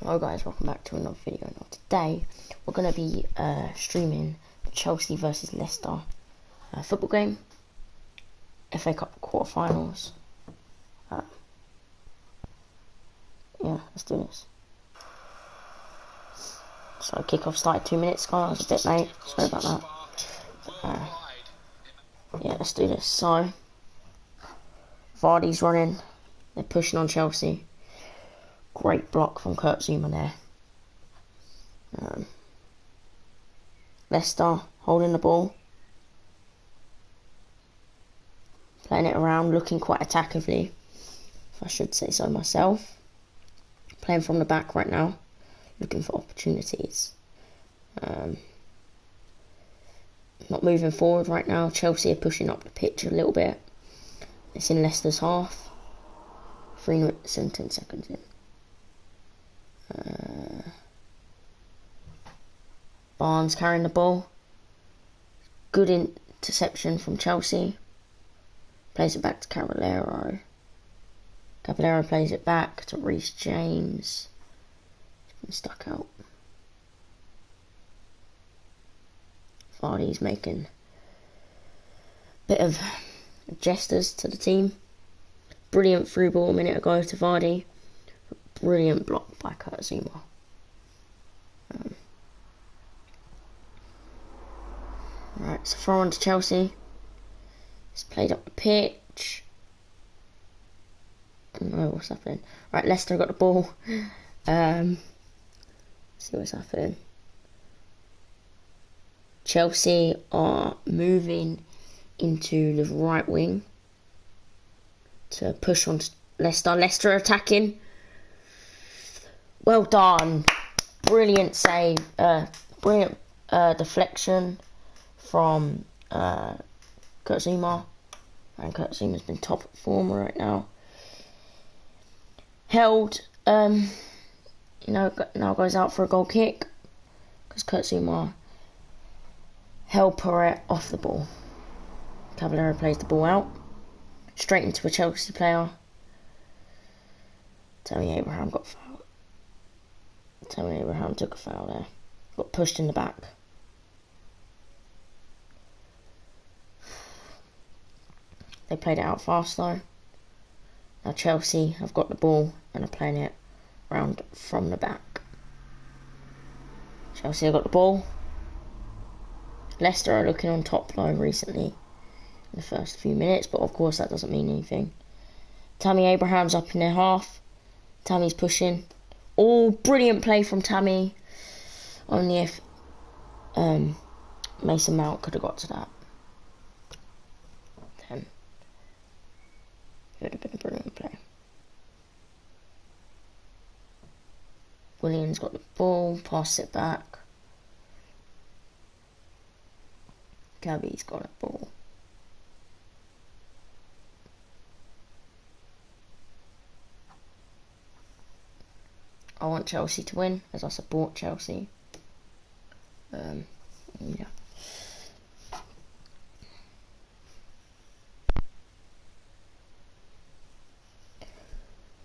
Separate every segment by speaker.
Speaker 1: Hello guys, welcome back to another video. Now today we're going to be streaming the Chelsea versus Leicester football game, FA Cup quarterfinals. Yeah, let's do this. So kickoff started 2 minutes ago. I was a bit late, sorry about that. Yeah, let's do this. So Vardy's running, they're pushing on Chelsea. Great block from Zuma there. Leicester holding the ball, playing it around, looking quite attackively, if I should say so myself. Playing from the back right now, looking for opportunities. Not moving forward right now. Chelsea are pushing up the pitch a little bit. It's in Leicester's half. 3 minutes and 10 seconds in. Barnes carrying the ball. Good interception from Chelsea. Plays it back to Caballero. Caballero plays it back to Reece James. He's been stuck out. Vardy's making a bit of gestures to the team. Brilliant through ball a minute ago to Vardy. Brilliant block by Zuma. Right, so throw on to Chelsea. It's played up the pitch. I don't know what's happening. Right, Leicester got the ball. See what's happening. Chelsea are moving into the right wing to push on Leicester. Leicester attacking. Well done. Brilliant save. Brilliant deflection from Zuma. And Zuma's been top performer right now. Held, now goes out for a goal kick because Zuma held Perret off the ball. Caballero plays the ball out straight into a Chelsea player. Tammy Abraham got fouled. Tammy Abraham took a foul there. Got pushed in the back. They played it out fast though. Now Chelsea have got the ball and are playing it round from the back. Chelsea have got the ball. Leicester are looking on top though recently in the first few minutes, but of course that doesn't mean anything. Tammy Abraham's up in their half. Tammy's pushing. Oh, brilliant play from Tammy. Only if Mason Mount could have got to that. Then it would have been a brilliant play. Williams got the ball, passed it back. Gabby's got the ball. I want Chelsea to win, as I support Chelsea. Yeah.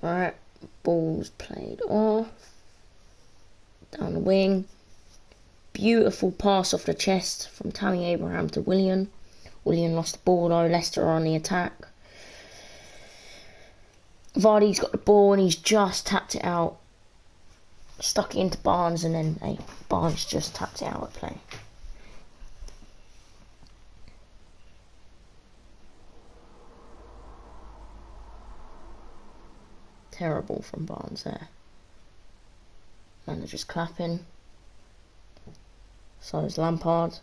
Speaker 1: Alright, ball's played off. Down the wing. Beautiful pass off the chest from Tammy Abraham to Willian. Willian lost the ball though. Leicester are on the attack. Vardy's got the ball and he's just tapped it out. Stuck it into Barnes and then Barnes just tapped it out at play. Terrible from Barnes there. Manager's clapping. So is Lampard.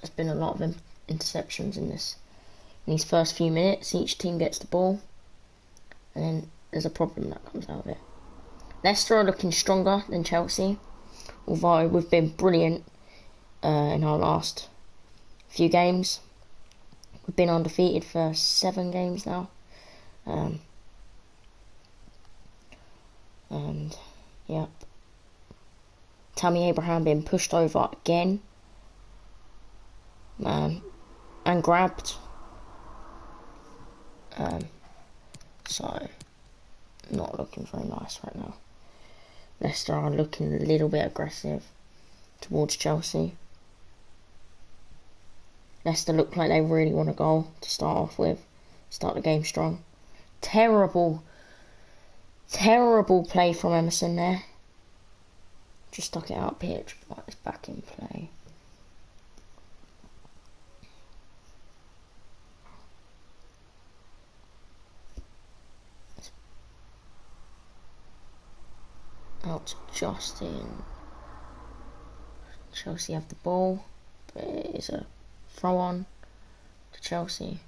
Speaker 1: There's been a lot of interceptions in these first few minutes. Each team gets the ball and then there's a problem that comes out of it. Leicester are looking stronger than Chelsea, although we've been brilliant in our last few games. We've been undefeated for 7 games now. And yeah, Tammy Abraham being pushed over again, man, and grabbed. So, not looking very nice right now. Leicester are looking a little bit aggressive towards Chelsea. Leicester look like they really want a goal to start off with. Start the game strong. Terrible play from Emerson there. Just stuck it out pitch, but it's back in play. Out to Justin. Chelsea have the ball, but it is a throw on to Chelsea.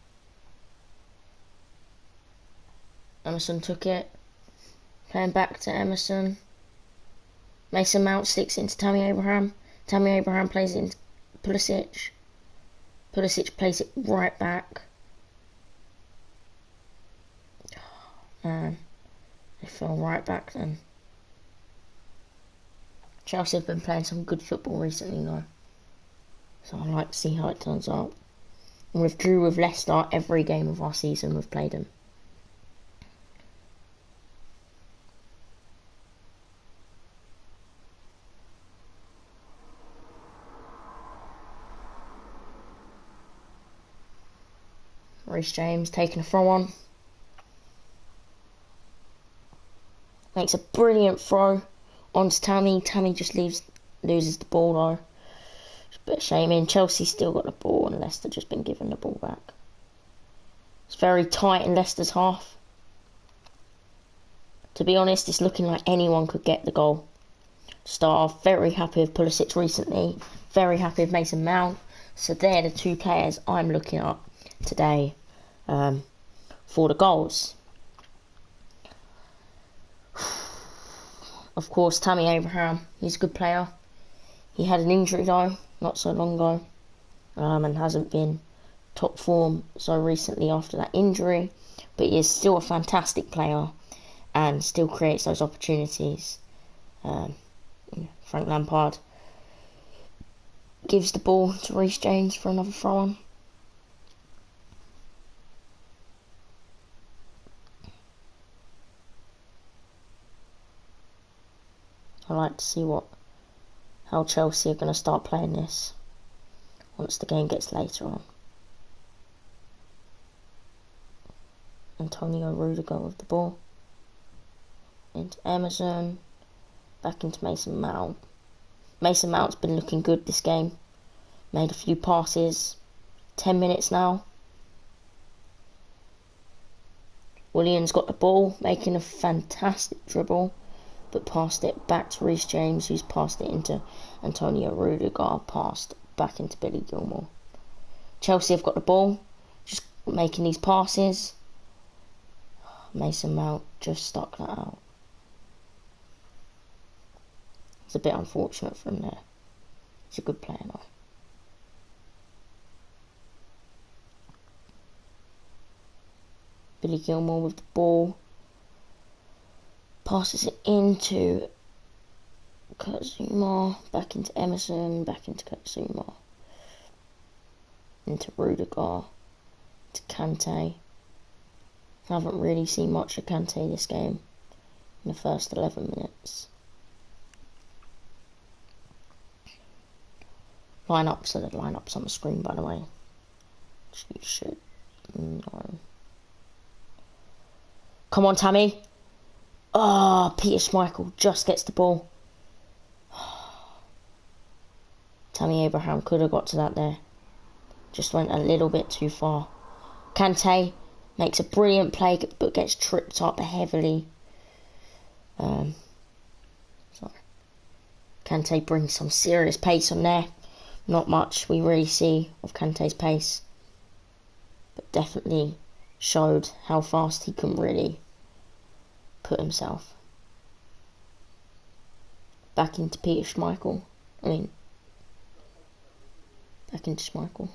Speaker 1: Emerson took it. Playing back to Emerson. Mason Mount sticks it into Tammy Abraham. Tammy Abraham plays it into Pulisic. Pulisic plays it right back. Man, they fell right back then. Chelsea have been playing some good football recently though, so I like to see how it turns out. And we've drew with Leicester every game of our season we've played them. Reece James taking a throw on. Makes a brilliant throw onto Tammy. Tammy just loses the ball though. It's a bit of shame in. Chelsea still got the ball and Leicester just been given the ball back. It's very tight in Leicester's half. To be honest, it's looking like anyone could get the goal. Start off very happy with Pulisic recently. Very happy with Mason Mount. So they're the two players I'm looking at today for the goals. Of course, Tammy Abraham, he's a good player. He had an injury though, not so long ago, and hasn't been top form so recently after that injury, but he is still a fantastic player and still creates those opportunities. Frank Lampard gives the ball to Reece James for another throw-on. I like to see how Chelsea are going to start playing this once the game gets later on. Antonio Rudiger with the ball. Into Emerson. Back into Mason Mount. Mason Mount's been looking good this game. Made a few passes. 10 minutes now. Williams got the ball, making a fantastic dribble, but passed it back to Reece James, who's passed it into Antonio Rudiger, passed back into Billy Gilmour. Chelsea have got the ball, just making these passes. Mason Mount just stuck that out. It's a bit unfortunate for him there. He's a good player though. Billy Gilmour with the ball. Passes it into Kurt Zouma, back into Emerson, back into Kurt Zouma. Into Rudiger, to Kante. I haven't really seen much of Kante this game in the first 11 minutes. Lineups, so the lineups on the screen, by the way. You should know. Come on, Tammy. Oh, Peter Schmeichel just gets the ball. Tammy Abraham could have got to that there. Just went a little bit too far. Kante makes a brilliant play, but gets tripped up heavily. Sorry. Kante brings some serious pace on there. Not much we really see of Kante's pace, but definitely showed how fast he can really put himself. Back into Peter Schmeichel. Back into Schmeichel.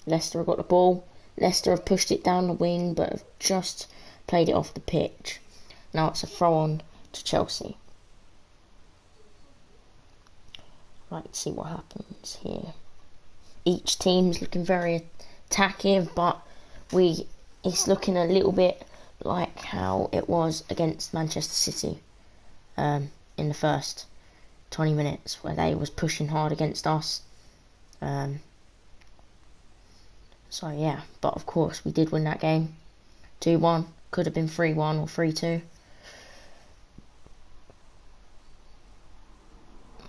Speaker 1: Leicester have got the ball. Leicester have pushed it down the wing, but have just played it off the pitch. Now it's a throw-on to Chelsea. Right, let's see what happens here. Each team's looking very attacking, but it's looking a little bit like how it was against Manchester City in the first 20 minutes, where they was pushing hard against us. So yeah, but of course we did win that game 2-1. Could have been 3-1 or 3-2.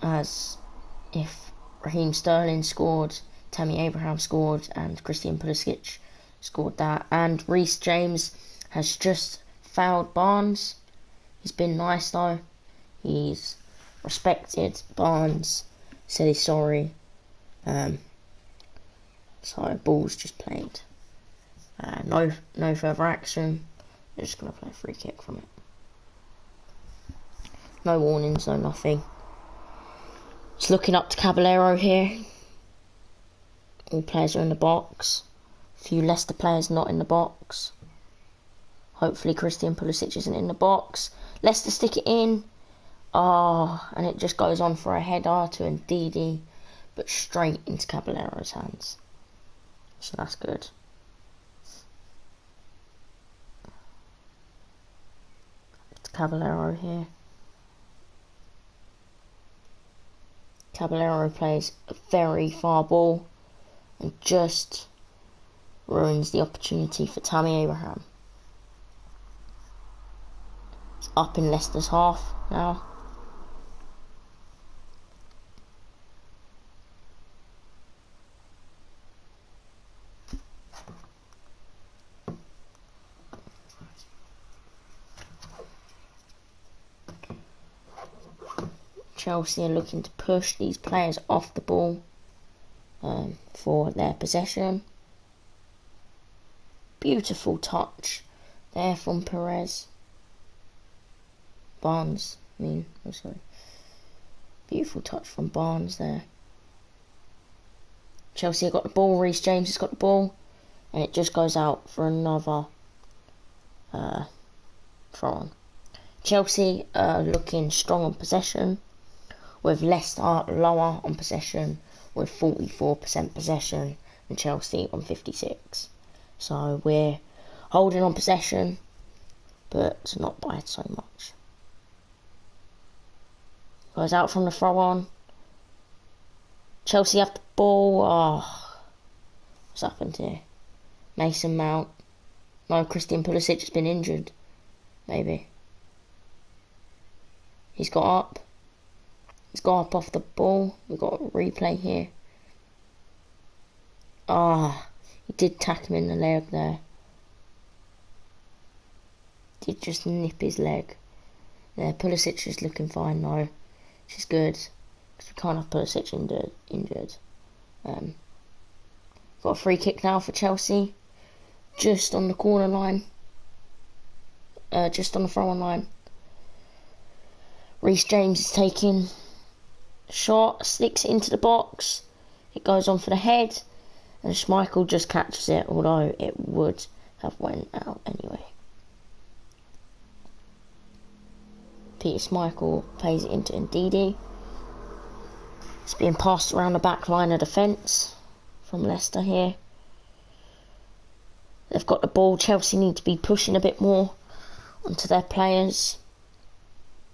Speaker 1: As if Raheem Sterling scored, Tammy Abraham scored, and Christian Pulisic scored that. And Reece James has just fouled Barnes. He's been nice though. He's respected Barnes, said he's sorry. So ball's just played. No further action. They're just gonna play a free kick from it. No warnings, no nothing. Just looking up to Caballero here. All players are in the box. A few Leicester players not in the box. Hopefully Christian Pulisic isn't in the box. Leicester stick it in. And it just goes on for a header to Ndidi, but straight into Caballero's hands. So that's good. It's Caballero here. Caballero plays a very far ball and just ruins the opportunity for Tammy Abraham. It's up in Leicester's half now. Chelsea are looking to push these players off the ball for their possession. Beautiful touch there from Barnes. Beautiful touch from Barnes there. Chelsea have got the ball. Reece James has got the ball, and it just goes out for another throw-on. Chelsea are looking strong on possession, with Leicester lower on possession with 44% possession and Chelsea on 56%. So we're holding on possession, but not by so much. Goes out from the throw on. Chelsea have the ball. What's happened here? Mason Mount. No, Christian Pulisic has been injured. Maybe. He's got up. He's got up off the ball. We've got a replay here. He did tack him in the leg there. Did just nip his leg. Yeah, Pulisic is looking fine though, which is good, because we can't have Pulisic injured. Got a free kick now for Chelsea, just on the corner line, just on the throw-on line. Reece James is taking shot, sticks it into the box. It goes on for the head, and Schmeichel just catches it, although it would have went out anyway. Peter Schmeichel plays it into Ndidi. It's being passed around the back line of defence from Leicester here. They've got the ball. Chelsea need to be pushing a bit more onto their players.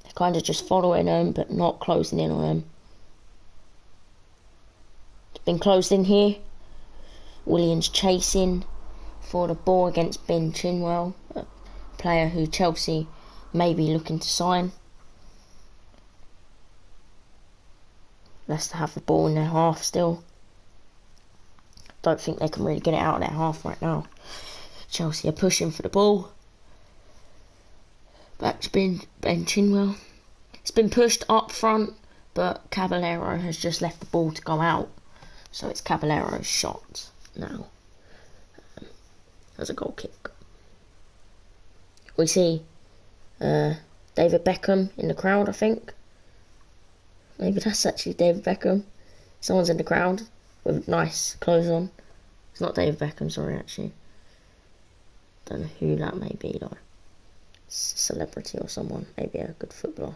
Speaker 1: They're kind of just following them, but not closing in on them. It's been closed in here. Williams chasing for the ball against Ben Chilwell, a player who Chelsea may be looking to sign. Leicester have the ball in their half still. Don't think they can really get it out of their half right now. Chelsea are pushing for the ball. Back to Ben Chilwell. It's been pushed up front, but Caballero has just left the ball to go out. So it's Caballero's shot now. As a goal kick. We see David Beckham in the crowd, I think. Maybe that's actually David Beckham. Someone's in the crowd with nice clothes on. It's not David Beckham, sorry, actually. Don't know who that may be, though. It's a celebrity or someone. Maybe a good footballer.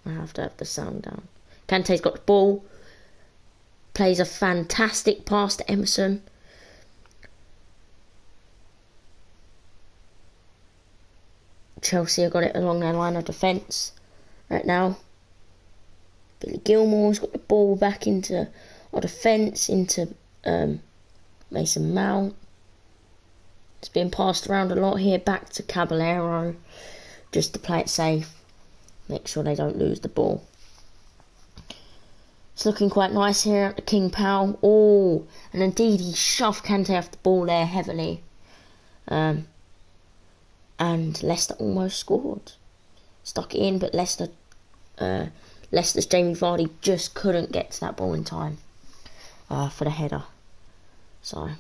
Speaker 1: I have to have the sound down. Kante's got the ball. plays a fantastic pass to Emerson. Chelsea have got it along their line of defence right now. Billy Gilmore's got the ball back into our defence, into Mason Mount. It's been passed around a lot here, back to Caballero, just to play it safe, make sure they don't lose the ball. It's looking quite nice here at the King Pow. Oh, and indeed he shoved Kante off the ball there heavily. And Leicester almost scored. Stuck it in, but Leicester's Jamie Vardy just couldn't get to that ball in time for the header. So,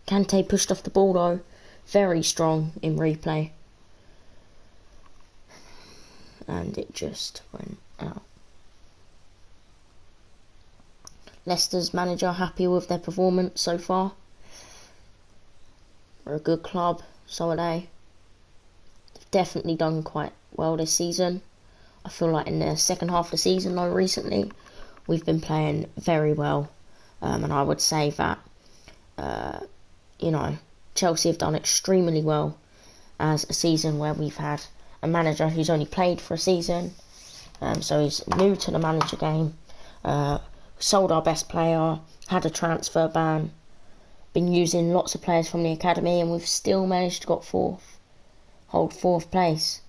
Speaker 1: Kante pushed off the ball though. Very strong in replay. And it just went out. Leicester's manager happy with their performance so far. They're a good club, so are they. They've definitely done quite well this season. I feel like in the second half of the season though recently, we've been playing very well. And I would say that, Chelsea have done extremely well as a season where we've had a manager who's only played for a season. So he's new to the manager game. Sold our best player, had a transfer ban, been using lots of players from the academy, and we've still managed to hold fourth place.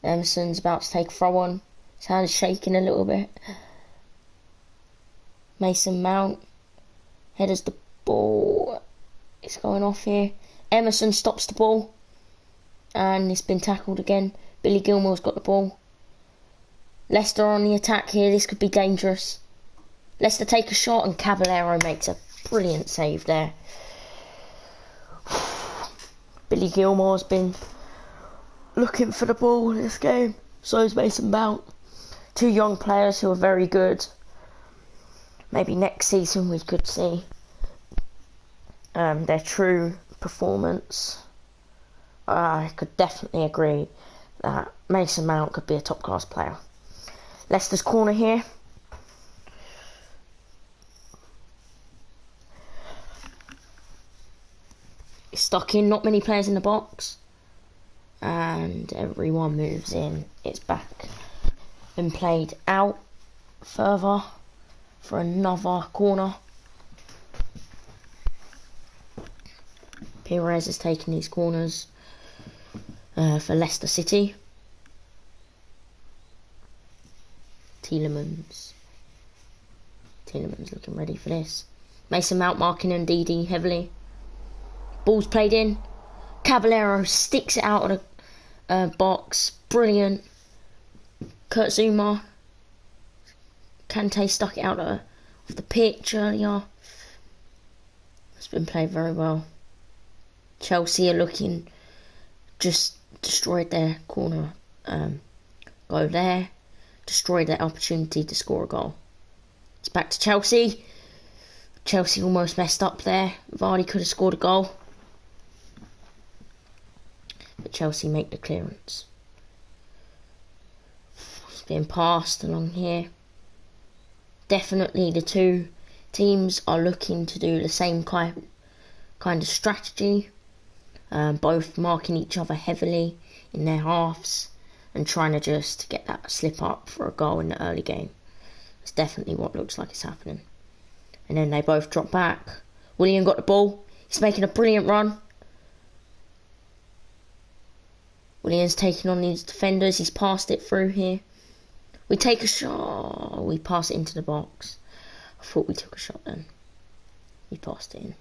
Speaker 1: Emerson's about to take a throw on. His hand's shaking a little bit. Mason Mount headers the ball. It's going off here. Emerson stops the ball. And it's been tackled again. Billy Gilmore's got the ball. Leicester on the attack here. This could be dangerous. Leicester take a shot and Caballero makes a brilliant save there. Billy Gilmore's been looking for the ball in this game. So is Mason Mount. Two young players who are very good. Maybe next season we could see their true performance. I could definitely agree that Mason Mount could be a top class player. Leicester's corner here. It's stuck in, not many players in the box. And everyone moves in. It's back. Been played out further for another corner. Perez has taken these corners for Leicester City. Tielemans looking ready for this. Mason Mount marking Ndidi heavily. Ball's played in. Caballero sticks it out of the box. Brilliant. Kurt Zouma. Kante stuck it out of the pitch earlier. It's been played very well. Chelsea are looking, just destroyed their corner go there, destroyed their opportunity to score a goal. It's back to Chelsea. Chelsea almost messed up there. Vardy could have scored a goal, but Chelsea make the clearance. It's being passed along here. Definitely the two teams are looking to do the same kind of strategy. Both marking each other heavily in their halves and trying to just get that slip up for a goal in the early game. That's definitely what looks like is happening. And then they both drop back. Willian got the ball. He's making a brilliant run. Willian's taking on these defenders. He's passed it through here. We take a shot. We pass it into the box. I thought we took a shot then. He passed it in.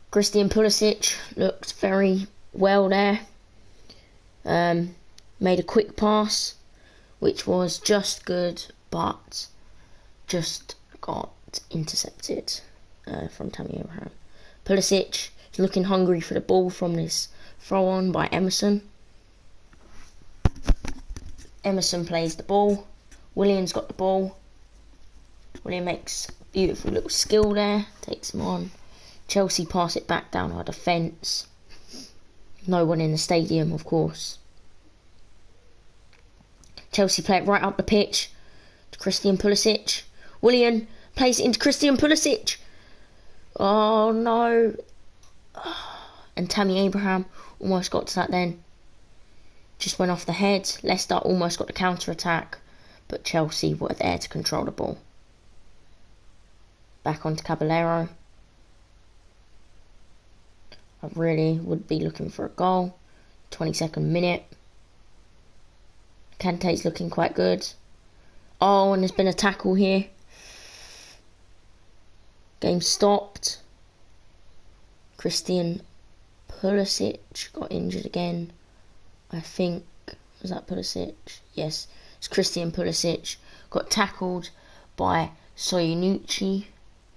Speaker 1: Christian Pulisic looked very well there. Made a quick pass, which was just good, but just got intercepted from Tammy Abraham. Pulisic is looking hungry for the ball from this throw on by Emerson. Emerson plays the ball. Willian's got the ball. Willian makes a beautiful little skill there, takes him on. Chelsea pass it back down our defence. No one in the stadium, of course. Chelsea play it right up the pitch to Christian Pulisic. Willian plays it into Christian Pulisic. Oh no. And Tammy Abraham almost got to that then. Just went off the head. Leicester almost got the counter-attack, but Chelsea were there to control the ball. Back onto Caballero. I really would be looking for a goal. 22nd minute. Kante's looking quite good. Oh, and there's been a tackle here. Game stopped. Christian Pulisic got injured again. I think, was that Pulisic? Yes, it's Christian Pulisic. Got tackled by Soyuncu.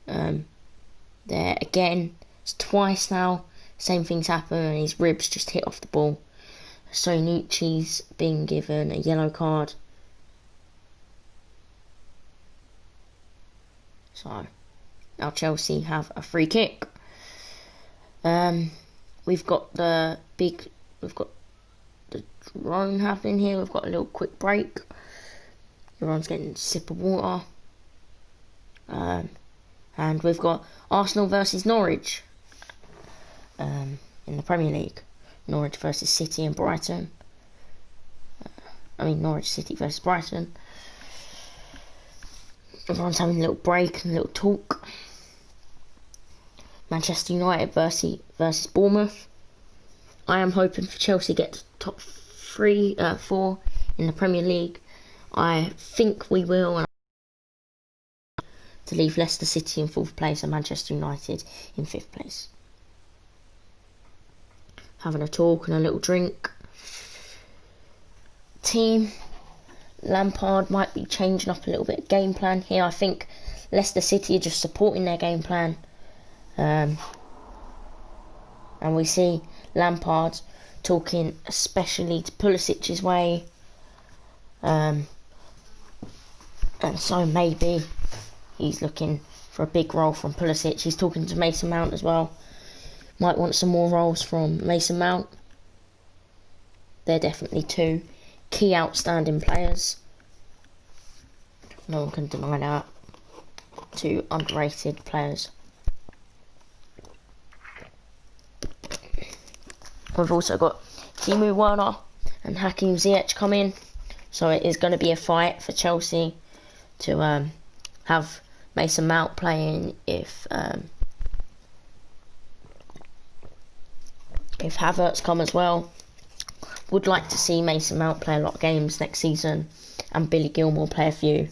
Speaker 1: There again, it's twice now. Same things happen and his ribs just hit off the ball. Soyuncu's being given a yellow card. So, now Chelsea have a free kick. We've got the drone happening here. We've got a little quick break. Everyone's getting a sip of water. And we've got Arsenal versus Norwich in the Premier League. Norwich versus City and Brighton. Norwich City versus Brighton. Everyone's having a little break and a little talk. Manchester United versus Bournemouth. I am hoping for Chelsea to get to top 4 in the Premier League. I think we will. And to leave Leicester City in 4th place and Manchester United in 5th place. Having a talk and a little drink. Team. Lampard might be changing up a little bit of game plan here. I think Leicester City are just supporting their game plan. And we see Lampard talking especially to Pulisic's way. And so maybe he's looking for a big role from Pulisic. He's talking to Mason Mount as well. Might want some more roles from Mason Mount. They're definitely 2 key outstanding players. No one can deny that. 2 underrated players. We've also got Timo Werner and Hakim Ziyech coming. So it is going to be a fight for Chelsea to have Mason Mount playing if Havertz come as well. Would like to see Mason Mount play a lot of games next season and Billy Gilmour play a few.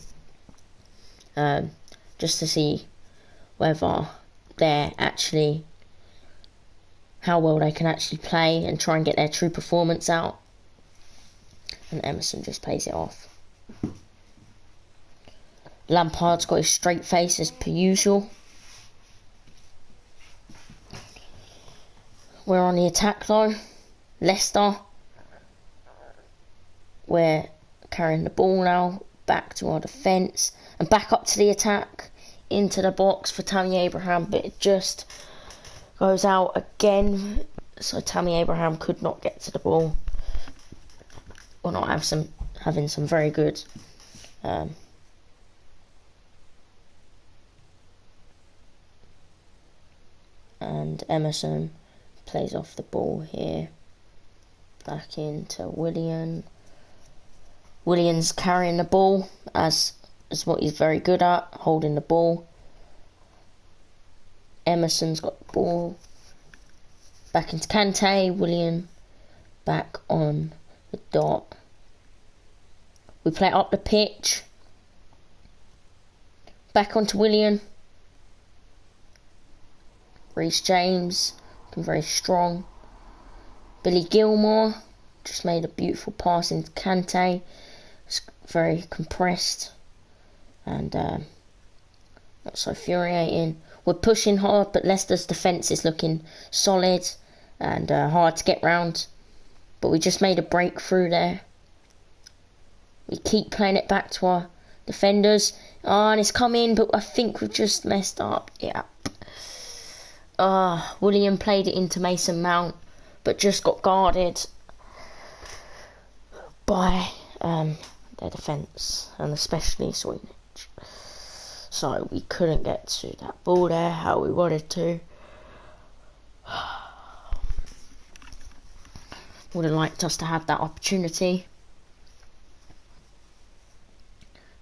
Speaker 1: Just to see whether they're actually, how well they can actually play and try and get their true performance out. And Emerson just plays it off. Lampard's got his straight face as per usual. We're on the attack though. Leicester. We're carrying the ball now. Back to our defence. And back up to the attack. Into the box for Tammy Abraham. But it just goes out again. So Tammy Abraham could not get to the ball. Or not having some very good and Emerson plays off the ball here. Back into Willian. Willian's carrying the ball as what he's very good at, holding the ball. Emerson's got the ball. Back into Kante. Willian back on the dot. We play up the pitch. Back onto Willian. Reece James, looking very strong. Billy Gilmour just made a beautiful pass into Kante. It's very compressed and not so infuriating. We're pushing hard, but Leicester's defence is looking solid and hard to get round. But we just made a breakthrough there. We keep playing it back to our defenders. And it's come in, but I think we've just messed up. Yeah. William played it into Mason Mount, but just got guarded by the their defence, and especially Soynic. So we couldn't get to that ball there how we wanted to. Would have liked us to have that opportunity.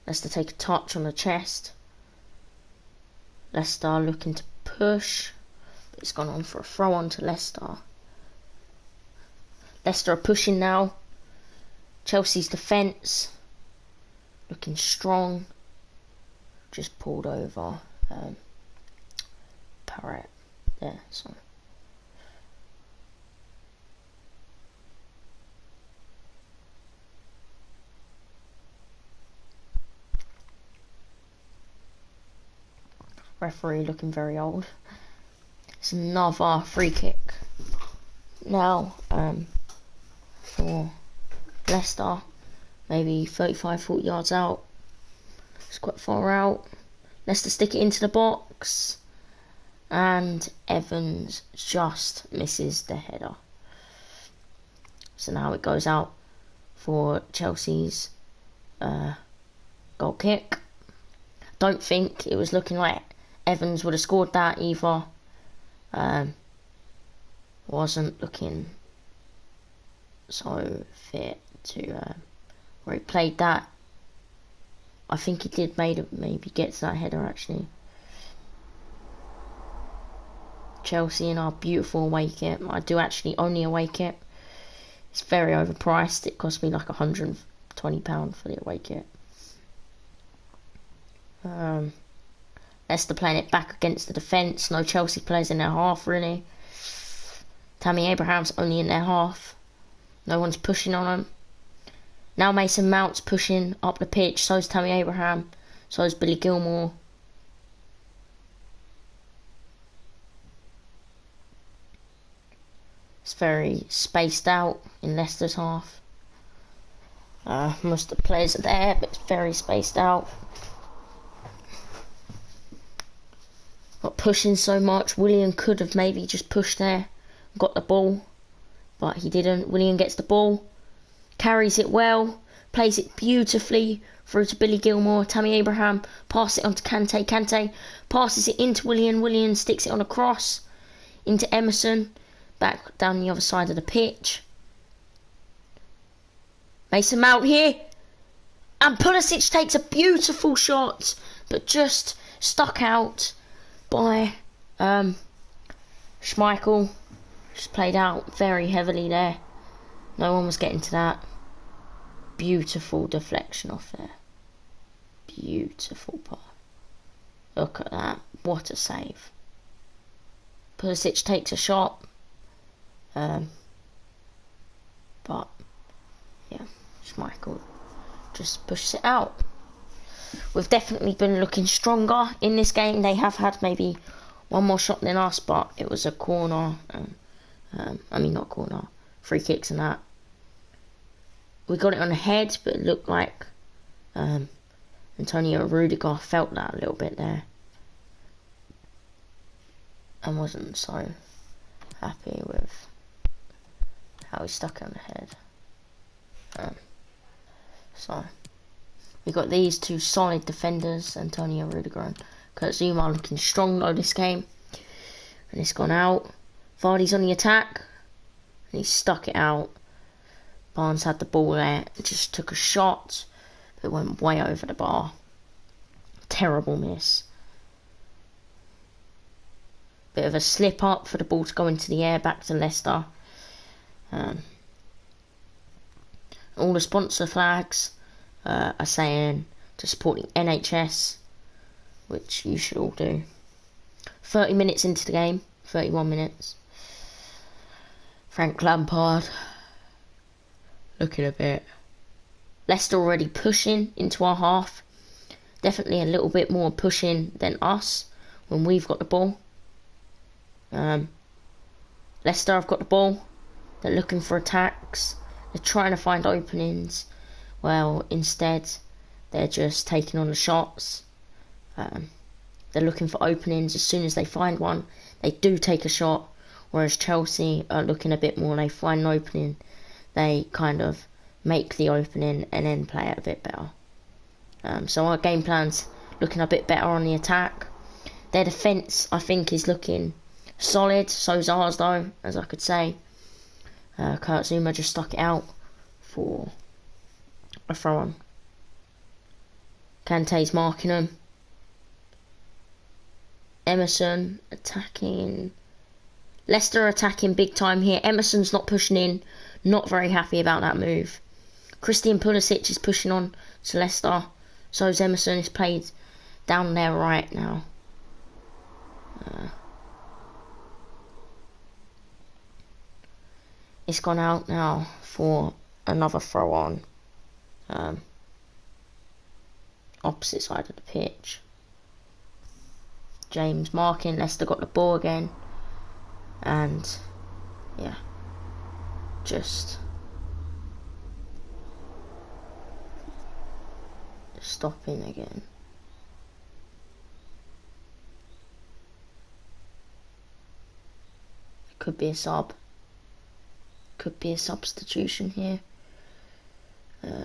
Speaker 1: Leicester take a touch on the chest. Leicester looking to push, but it's gone on for a throw on to Leicester. Leicester are pushing now. Chelsea's defence looking strong. Just pulled over Parrot there, so. Referee looking very old. It's another free kick now for Leicester, maybe 35-40 yards out. It's quite far out. Leicester stick it into the box, and Evans just misses the header. So now it goes out for Chelsea's goal kick. Don't think it was looking like Evans would have scored that either. Wasn't looking so fit to where he played that. I think he did maybe get to that header actually. Chelsea in our beautiful away kit. I do actually own the away kit. It's very overpriced. It cost me like £120 for the away kit. Leicester playing it back against the defence. No Chelsea players in their half really. Tammy Abraham's only in their half. No one's pushing on him. Now Mason Mount's pushing up the pitch. So is Tammy Abraham. So is Billy Gilmore. It's very spaced out in Leicester's half. Most of the players are there, but it's very spaced out. Not pushing so much. Willian could have maybe just pushed there, got the ball, but he didn't. Willian gets the ball, carries it well, plays it beautifully through to Billy Gilmore. Tammy Abraham passes it on to Kante. Kante passes it into Willian. Willian sticks it on a cross into Emerson, back down the other side of the pitch. Mason Mount here, and Pulisic takes a beautiful shot, but just stuck out by Schmeichel. Just played out very heavily there. No one was getting to that. Beautiful deflection off there. Beautiful pass. Look at that. What a save. Pulisic takes a shot. But yeah, Schmeichel just pushes it out. We've definitely been looking stronger in this game. They have had maybe one more shot than us, but it was a corner. Not corner. Free kicks and that. We got it on the head, but it looked like Antonio Rudiger felt that a little bit there. And wasn't so happy with how he stuck it on the head. So we got these two solid defenders, Antonio Rudiger and Kurt Zouma, looking strong though this game. And it's gone out. Vardy's on the attack, and he stuck it out. Barnes had the ball there, just took a shot, but it went way over the bar. Terrible miss. Bit of a slip up for the ball to go into the air, back to Leicester. All the sponsor flags are saying to support the NHS, which you should all do. 30 minutes into the game, 31 minutes. Frank Lampard looking a bit. Leicester already pushing into our half. Definitely a little bit more pushing than us when we've got the ball. Leicester have got the ball. They're looking for attacks. They're trying to find openings. Well, instead, they're just taking on the shots. They're looking for openings. As soon as they find one, they do take a shot. Whereas Chelsea are looking a bit more. They find an opening. They kind of make the opening and then play it a bit better. So our game plan's looking a bit better on the attack. Their defence, I think, is looking solid. So's ours, though, as I could say. Kurt Zouma just stuck it out for a throw-on. Kante's marking him. Emerson attacking. Leicester attacking big time here. Emerson's not pushing in. Not very happy about that move. Christian Pulisic is pushing on to Leicester. So's Emerson. Is played down there right now. It's gone out now for another throw on. Opposite side of the pitch. James marking. Leicester got the ball again. And yeah, just stopping again. It could be a sub. Could be a substitution here.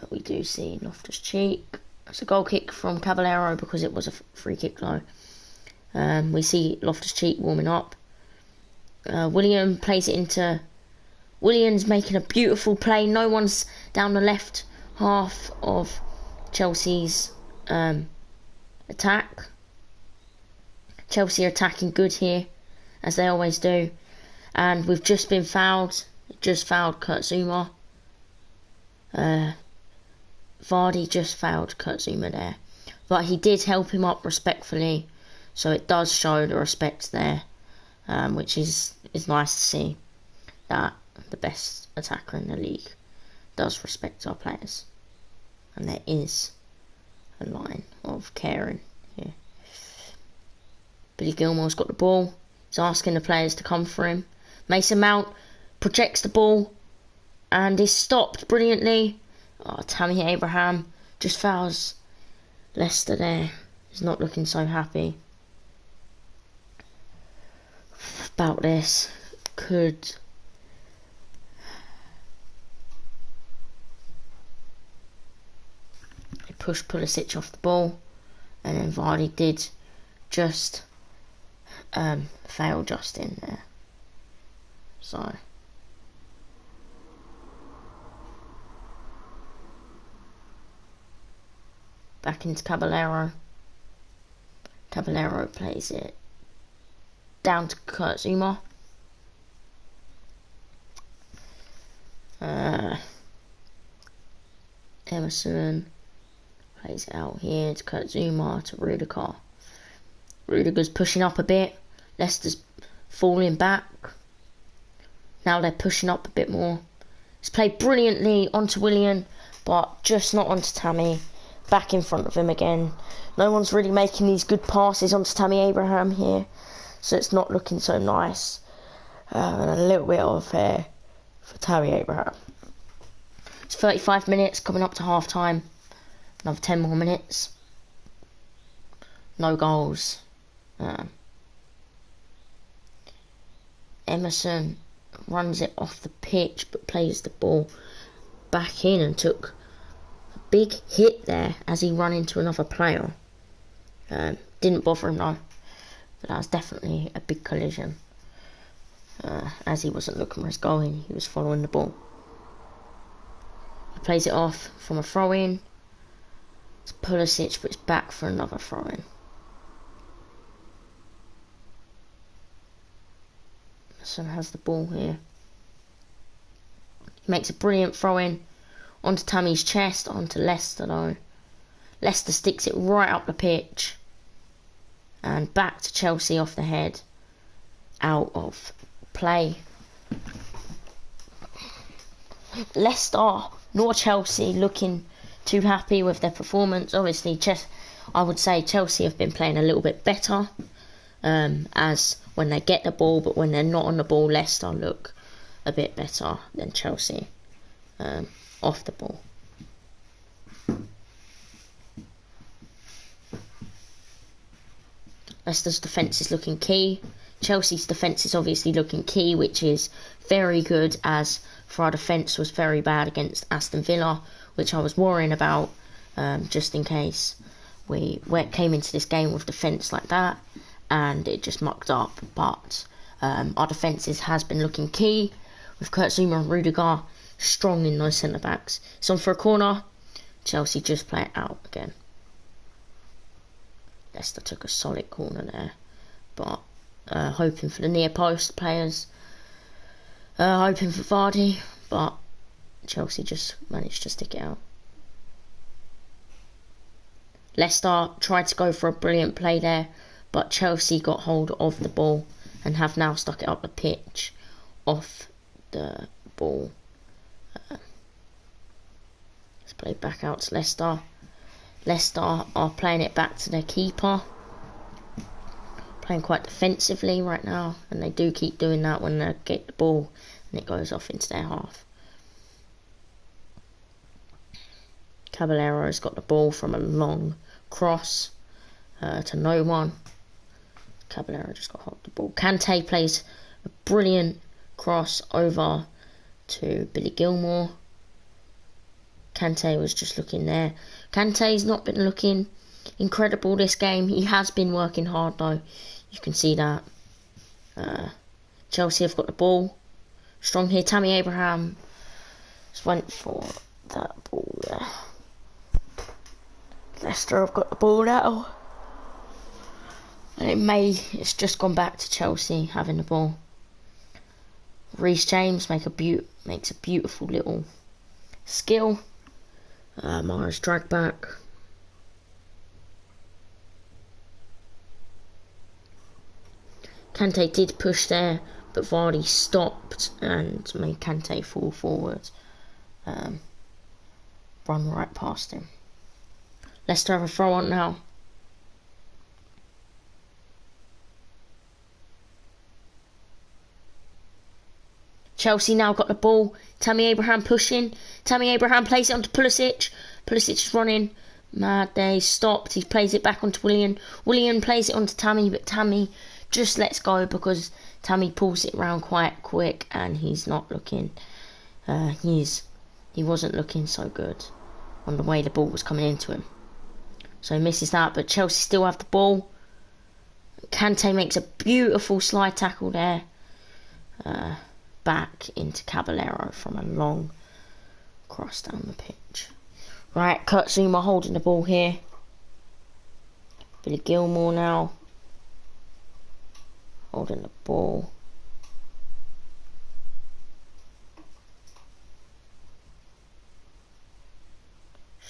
Speaker 1: We do see Loftus-Cheek. It's a goal kick from Caballero because it was a free kick though. We see Loftus-Cheek warming up. William plays it into... William's making a beautiful play. No one's down the left half of Chelsea's attack. Chelsea are attacking good here, as they always do. And we've just been fouled. Just fouled Kurt Zouma. Vardy just fouled Kurt Zouma there. But he did help him up respectfully. So it does show the respect there. Which is nice to see. That the best attacker in the league does respect our players. And there is a line of caring here. Billy Gilmore's got the ball. He's asking the players to come for him. Mason Mount projects the ball and is stopped brilliantly. Oh, Tammy Abraham just fouls Leicester there. He's not looking so happy about this. Could he push Pulisic off the ball, and then Vardy did just fail Justin there. So back into Caballero. Caballero plays it down to Kurt Zouma. Emerson plays it out here to Kurt Zouma to Rudiger. Rudiger's pushing up a bit. Leicester's falling back. Now they're pushing up a bit more. It's played brilliantly onto Willian, but just not onto Tammy. Back in front of him again. No one's really making these good passes onto Tammy Abraham here, so it's not looking so nice. And a little bit of fair for Tammy Abraham. It's 35 minutes coming up to half time. Another 10 more minutes. No goals. Emerson runs it off the pitch but plays the ball back in and took a big hit there as he ran into another player. Didn't bother him though, but that was definitely a big collision. As he wasn't looking where he's going, he was following the ball. He plays it off from a throw-in. It's Pulisic, but it's back for another throw-in. Son has the ball here. He makes a brilliant throw-in onto Tammy's chest, onto Leicester though. Leicester sticks it right up the pitch. And back to Chelsea off the head. Out of play. Leicester nor Chelsea looking too happy with their performance. Obviously, I would say Chelsea have been playing a little bit better. As when they get the ball, but when they're not on the ball, Leicester look a bit better than Chelsea off the ball. Leicester's defence is looking key. Chelsea's defence is obviously looking key, which is very good, as for our defence was very bad against Aston Villa, which I was worrying about, just in case we came into this game with defence like that and it just mucked up. But our defences has been looking key with Kurt Zouma and Rudiger strong in those centre backs. It's on for a corner. Chelsea just play it out again. Leicester took a solid corner there, but hoping for the near post players, hoping for Vardy, but Chelsea just managed to stick it out. Leicester tried to go for a brilliant play there, but Chelsea got hold of the ball and have now stuck it up the pitch off the ball. Let's play back out to Leicester. Leicester are playing it back to their keeper. Playing quite defensively right now, and they do keep doing that when they get the ball and it goes off into their half. Caballero's got the ball from a long cross to no one. Caballero just got hold of the ball. Kante plays a brilliant cross over to Billy Gilmour. Kante was just looking there. Kante's not been looking incredible this game. He has been working hard though. You can see that. Chelsea have got the ball. Strong here. Tammy Abraham just went for that ball there. Leicester have got the ball now. And it's just gone back to Chelsea having the ball. Reece James makes a beautiful little skill. Mara's drag back. Kante did push there, but Vardy stopped and made Kante fall forward. Run right past him. Leicester have a throw on now. Chelsea now got the ball. Tammy Abraham pushing. Tammy Abraham plays it onto Pulisic. Pulisic is running. Mad day. Stopped. He plays it back onto Willian. Willian plays it onto Tammy, but Tammy just lets go because Tammy pulls it around quite quick and he's not looking. He wasn't looking so good on the way the ball was coming into him. So he misses that, but Chelsea still have the ball. Kante makes a beautiful slide tackle there. Back into Caballero from a long cross down the pitch. Right, Kurt Zouma holding the ball here. Billy Gilmour now holding the ball.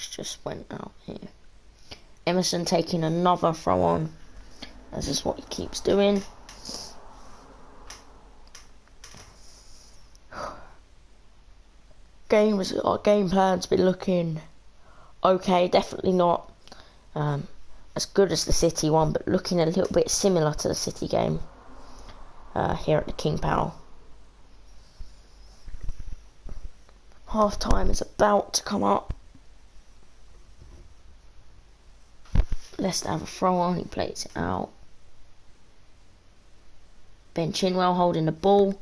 Speaker 1: Just went out here. Emerson taking another throw on. This is what he keeps doing. Our game plan's been looking okay. Definitely not as good as the City one, but looking a little bit similar to the City game here at the King Power. Half time is about to come up. Leicester have a throw on. He plays it out. Ben Chilwell holding the ball.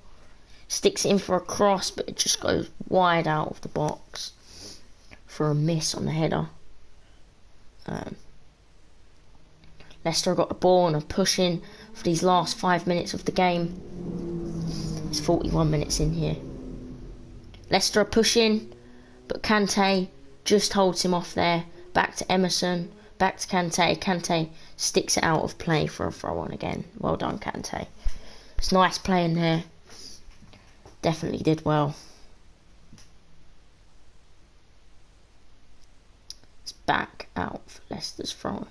Speaker 1: Sticks it in for a cross, but it just goes wide out of the box for a miss on the header. Leicester got the ball and are pushing for these last 5 minutes of the game. It's 41 minutes in here. Leicester are pushing, but Kante just holds him off there. Back to Emerson, back to Kante. Kante sticks it out of play for a throw on again. Well done, Kante. It's nice playing there. Definitely did well. It's back out for Leicester's throw.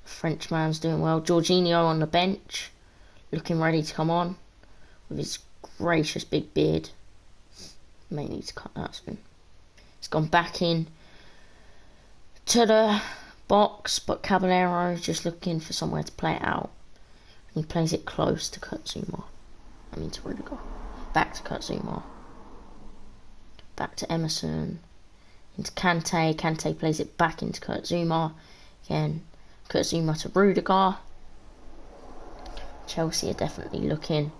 Speaker 1: Frenchman's doing well. Jorginho on the bench, looking ready to come on with his gracious big beard. May need to cut that soon. He's gone back in to the box, but Caballero is just looking for somewhere to play it out. And he plays it close to Kurt Zouma. To Rudiger. Back to Kurt Zouma. Back to Emerson. Into Kante. Kante plays it back into Kurt Zouma. Again, Kurt Zouma to Rudiger. Chelsea are definitely looking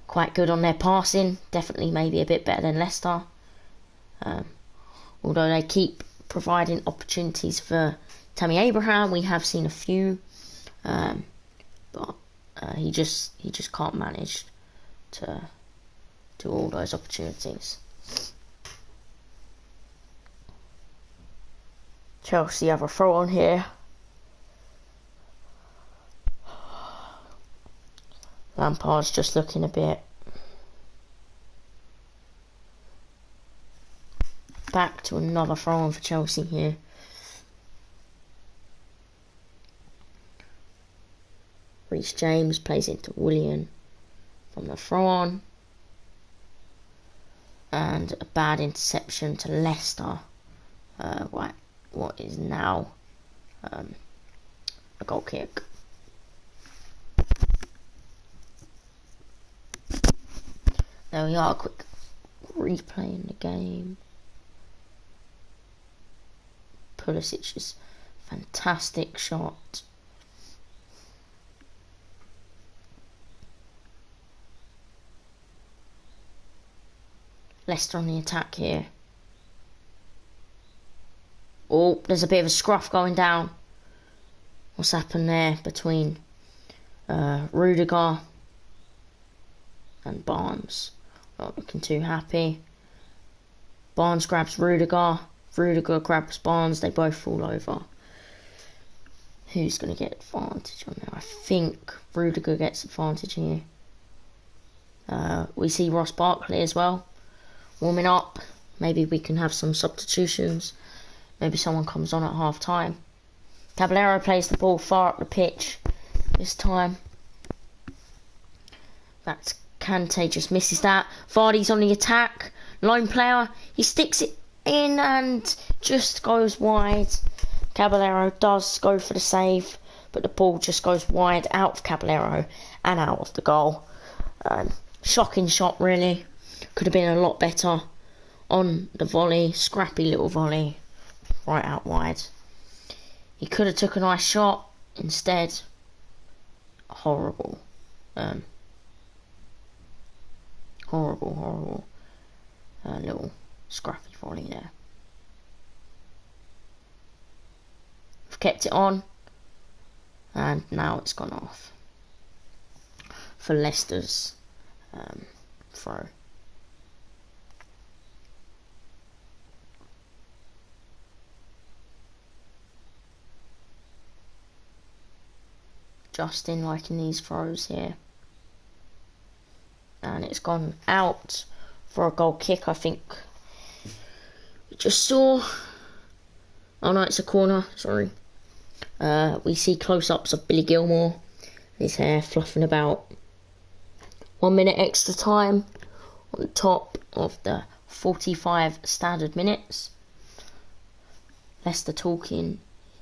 Speaker 1: quite good on their passing. Definitely maybe a bit better than Leicester. Although they keep providing opportunities for Tammy Abraham, we have seen a few, but he just can't manage to do all those opportunities. Chelsea have a throw on here. Lampard's just looking a bit. Back to another throw on for Chelsea here. Reece James plays into Willian from the throw on. And a bad interception to Leicester. What is now a goal kick. There we are, a quick replay in the game. Pulisic's fantastic shot. Leicester on the attack here. Oh, there's a bit of a scruff going down. What's happened there between Rudiger and Barnes? Not looking too happy. Barnes grabs Rudiger. Rudiger grabs Barnes. They both fall over. Who's going to get advantage on there? I think Rudiger gets advantage here. We see Ross Barkley as well. Warming up. Maybe we can have some substitutions. Maybe someone comes on at half time. Caballero plays the ball far up the pitch this time. That's Kante, just misses that. Vardy's on the attack. Lone player. He sticks it in and just goes wide. Caballero does go for the save, but the ball just goes wide out of Caballero and out of the goal. Shocking shot, really. Could have been a lot better on the volley. Scrappy little volley. Right out wide. He could have took a nice shot. Instead, horrible. Horrible. Little scrappy volley there. We've kept it on. And now it's gone off. For Leicester's throw. Justin liking these throws here. And it's gone out for a goal kick, I think. We just saw. Oh no, it's a corner, sorry. We see close-ups of Billy Gilmore. His hair fluffing about. 1 minute extra time on top of the 45 standard minutes. Leicester talking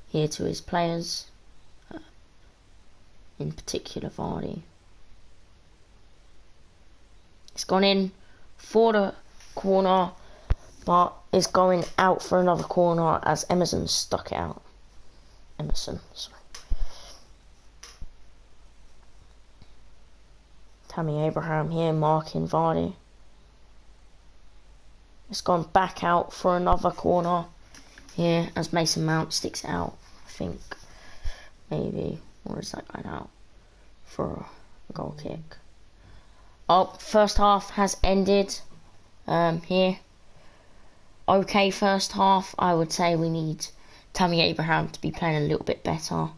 Speaker 1: here to his players. In particular Vardy. It's gone in for the corner, but it's going out for another corner as Emerson stuck it out. Tammy Abraham here marking Vardy. It's gone back out for another corner here as Mason Mount sticks it out. I think maybe. Or is that going out for a goal kick? Oh, first half has ended here. Okay, first half. I would say we need Tammy Abraham to be playing a little bit better.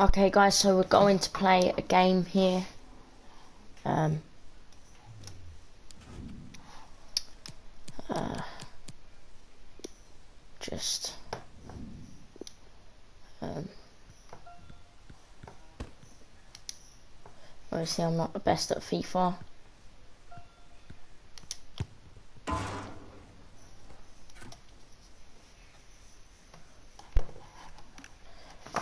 Speaker 1: Okay guys, so we're going to play a game here. Just obviously I'm not the best at FIFA.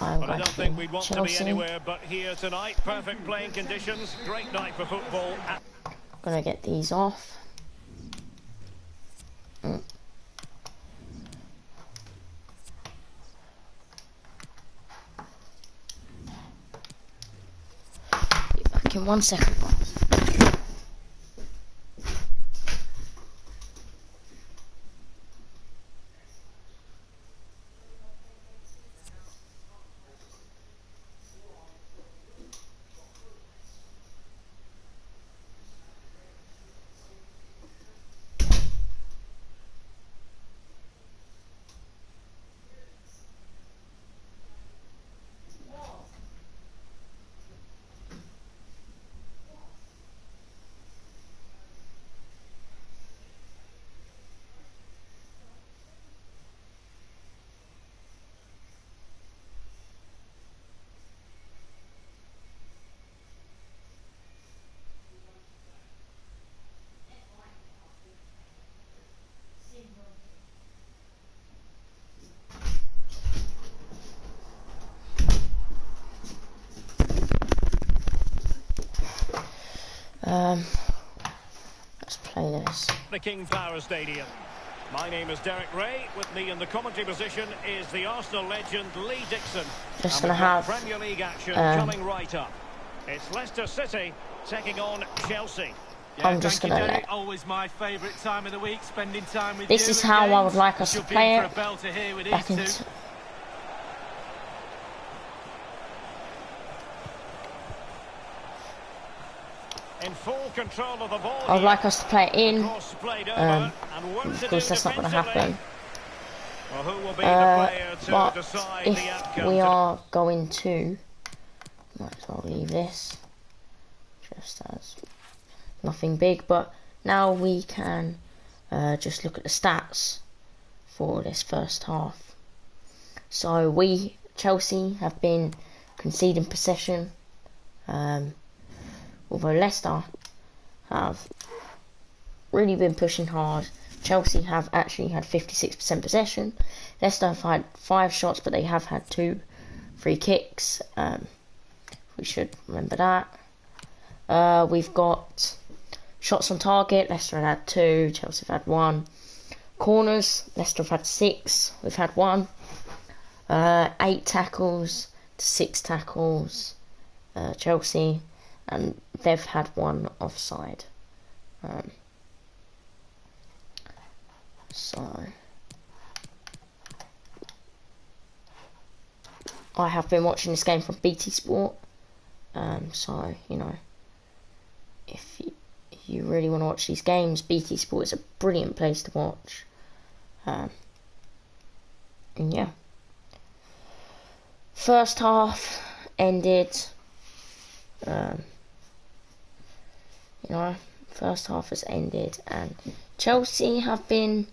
Speaker 2: Well, I don't think we'd want to be anywhere but here tonight. Perfect playing conditions, great night for football.
Speaker 1: Gonna get these off. Be back in 1 second. Let's play this.
Speaker 2: The King Power Stadium. My name is Derek Ray. With me in the commentary position is the Arsenal legend Lee Dixon.
Speaker 1: Just gonna have
Speaker 2: Premier League action coming right up. It's Leicester City taking on Chelsea.
Speaker 1: I'm just gonna let.
Speaker 3: Always my favourite time of the week, spending time with
Speaker 1: This
Speaker 3: you
Speaker 1: is how I would like us to play it.
Speaker 3: Back
Speaker 1: into.
Speaker 2: In full control of the ball.
Speaker 1: I would like us to play it in.
Speaker 2: Of
Speaker 1: course, that's not going to happen.
Speaker 2: Well, who will be the player to
Speaker 1: but
Speaker 2: decide
Speaker 1: if
Speaker 2: the outcome?
Speaker 1: we are going to, might as well leave this just as nothing big. But now we can just look at the stats for this first half. So Chelsea have been conceding possession. Although Leicester have really been pushing hard. Chelsea have actually had 56% possession. Leicester have had 5 shots, but they have had 2 free kicks. We should remember that. We've got shots on target. Leicester have had 2. Chelsea have had 1. Corners. Leicester have had 6. We've had 1. 8 tackles to 6 tackles. Chelsea. And they've had 1 offside. So I have been watching this game from BT Sport. So you know, if you really want to watch these games, BT Sport is a brilliant place to watch. And yeah, first half ended. You know, first half has ended, and Chelsea have been,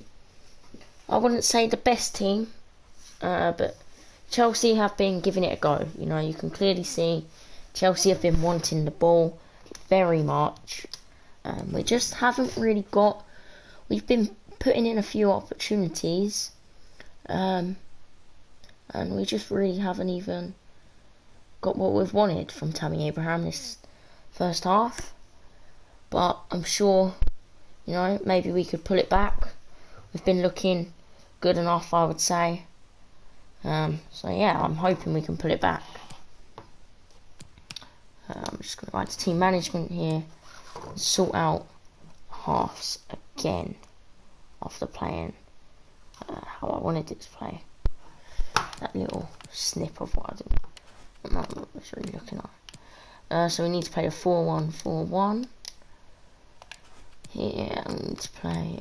Speaker 1: I wouldn't say the best team, but Chelsea have been giving it a go. You know, you can clearly see Chelsea have been wanting the ball very much. We just haven't really got, we've been putting in a few opportunities, and we just really haven't even got what we've wanted from Tammy Abraham this first half. But I'm sure, you know, maybe we could pull it back. We've been looking good enough, I would say. So yeah, I'm hoping we can pull it back. I'm just going to write to team management here. Sort out halves again after playing how I wanted it to play. That little snip of what I did. I'm not really looking at. So we need to play a 4-1-4-1. Here we need to play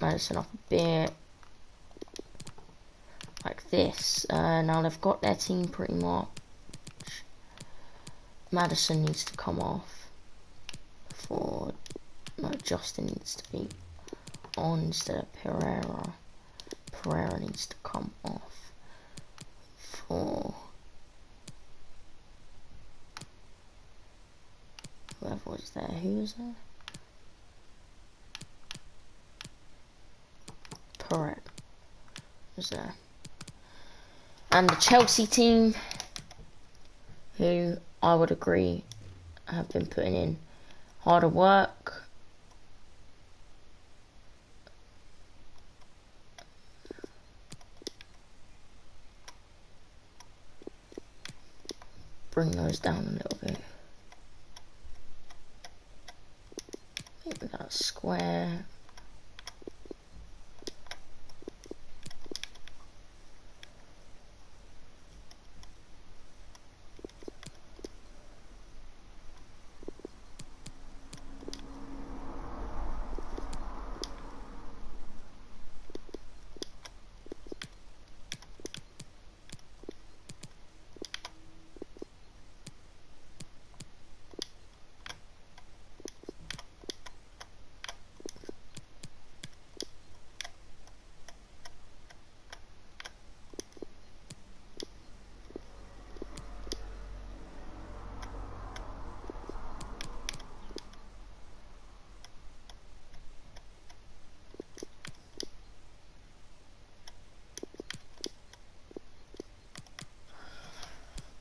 Speaker 1: Madison up a bit. like this. Now they've got their team pretty much. Madison needs to come off. No, Justin needs to be on instead of Pereira. Pereira needs to come off for whoever was there. Who was there? Pereira was there. And the Chelsea team, who I would agree have been putting in harder work. Bring those down a little bit. Maybe that square.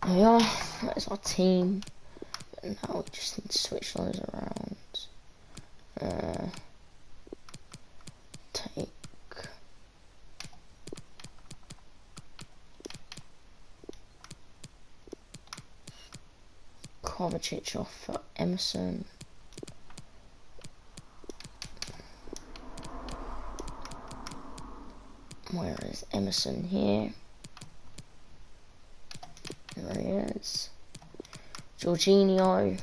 Speaker 1: There we are, that's our team. But now we just need to switch those around. Take Kovacic off for Emerson. Where is Emerson here? There he is. Jorginho.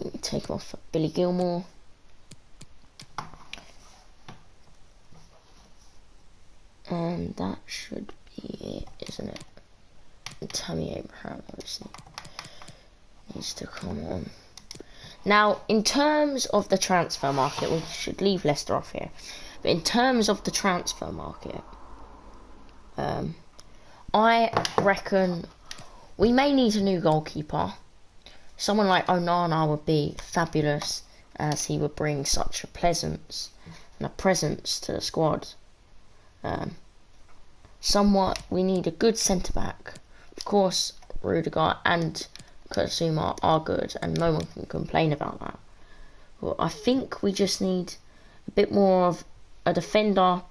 Speaker 1: We take him off for Billy Gilmore. And that should be it, isn't it? And Tammy Abraham obviously needs to come on. Now, in terms of the transfer market, we should leave Leicester off here. But in terms of the transfer market, I reckon we may need a new goalkeeper. Someone like Onana would be fabulous, as he would bring such a presence to the squad. We need a good centre-back. Of course, Rudiger and Kurtzuma are good, and no one can complain about that. But I think we just need a bit more of a defender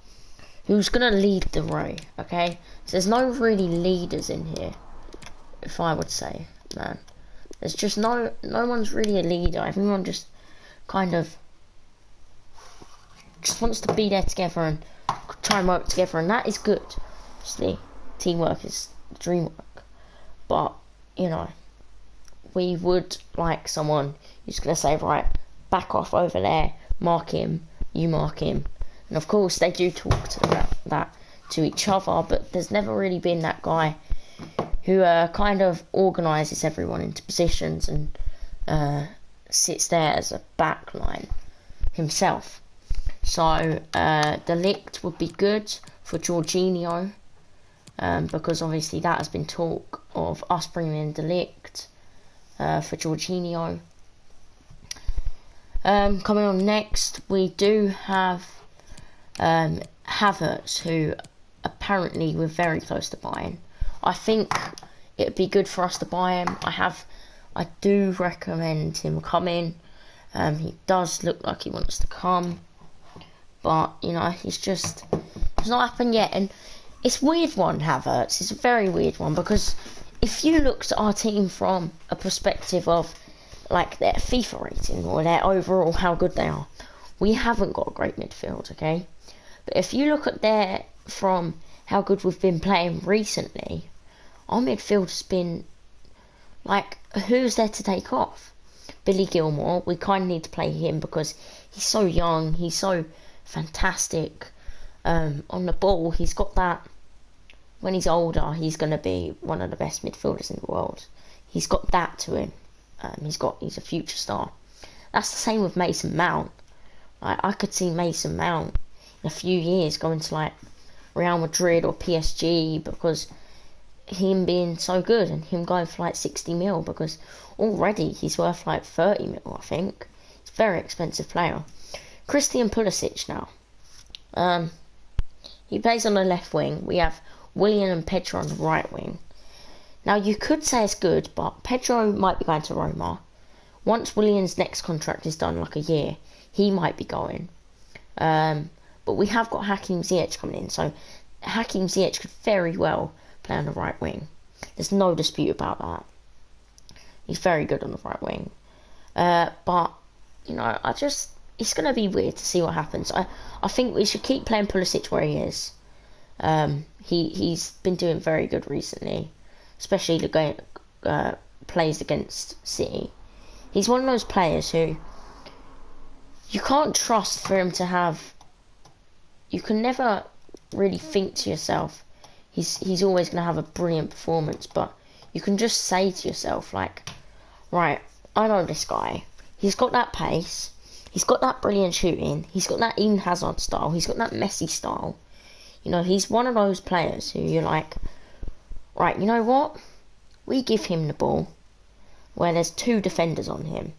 Speaker 1: who's going to lead the way, okay? So there's no really leaders in here, if I would say, man. There's just no one's really a leader. Everyone just kind of just wants to be there together and try and work together, and that is good. Obviously, teamwork is dream work. But, you know, we would like someone who's going to say, right, back off over there, mark him, you mark him. And of course, they do talk to that to each other, but there's never really been that guy who kind of organises everyone into positions and sits there as a backline himself. So, De Ligt would be good for Jorginho, because obviously that has been talk of us bringing in De Ligt for Jorginho. Coming on next, we do have Havertz, who apparently we're very close to buying. I think it would be good for us to buy him. I do recommend him coming. He does look like he wants to come, but you know, it's not happened yet. And it's a weird one, Havertz. It's a very weird one, because if you looked at our team from a perspective of like their FIFA rating or their overall how good they are, we haven't got a great midfield, okay? But if you look at their from how good we've been playing recently, our midfield has been like, who's there to take off? Billy Gilmore. We kind of need to play him because he's so young, he's so fantastic. on the ball, he's got that. When he's older, he's going to be one of the best midfielders in the world. He's got that to him. He's a future star. That's the same with Mason Mount. Like, I could see Mason Mount in a few years going to like Real Madrid or PSG because him being so good and him going for like 60 mil because already he's worth like 30 mil, I think. He's a very expensive player. Christian Pulisic now. He plays on the left wing. We have Willian and Pedro on the right wing. Now you could say it's good, but Pedro might be going to Roma. Once Willian's next contract is done, like a year, he might be going. But we have got Hakim Ziyech coming in, so Hakim Ziyech could very well play on the right wing. There's no dispute about that. He's very good on the right wing. But, you know, it's going to be weird to see what happens. I think we should keep playing Pulisic where he is. He's been doing very good recently, especially the plays against City. He's one of those players who you can't trust for him to have. You can never really think to yourself, he's always going to have a brilliant performance, but you can just say to yourself, like, right, I know this guy. He's got that pace. He's got that brilliant shooting. He's got that Eden Hazard style. He's got that Messi style. You know, he's one of those players who you're like, right, you know what? We give him the ball where there's 2 defenders on him.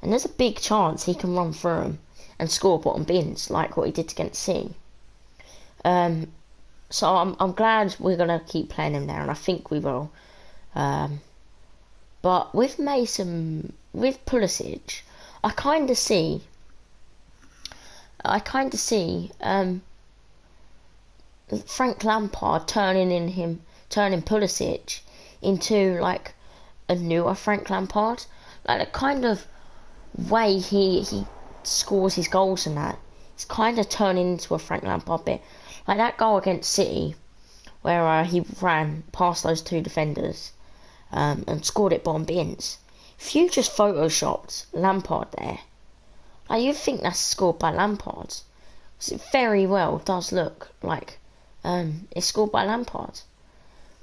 Speaker 1: And there's a big chance he can run through them and score bottom bins like what he did against City. So I'm glad we're going to keep playing him there, and I think we will. But with Pulisic, I kind of see Frank Lampard turning Pulisic into like a newer Frank Lampard, like the kind of way he scores his goals and that. It's kind of turning into a Frank Lampard bit, like that goal against City, where he ran past those 2 defenders and scored it bottom bins. If you just photoshopped Lampard there, like you'd think that's scored by Lampard. It very well does look like it's scored by Lampard.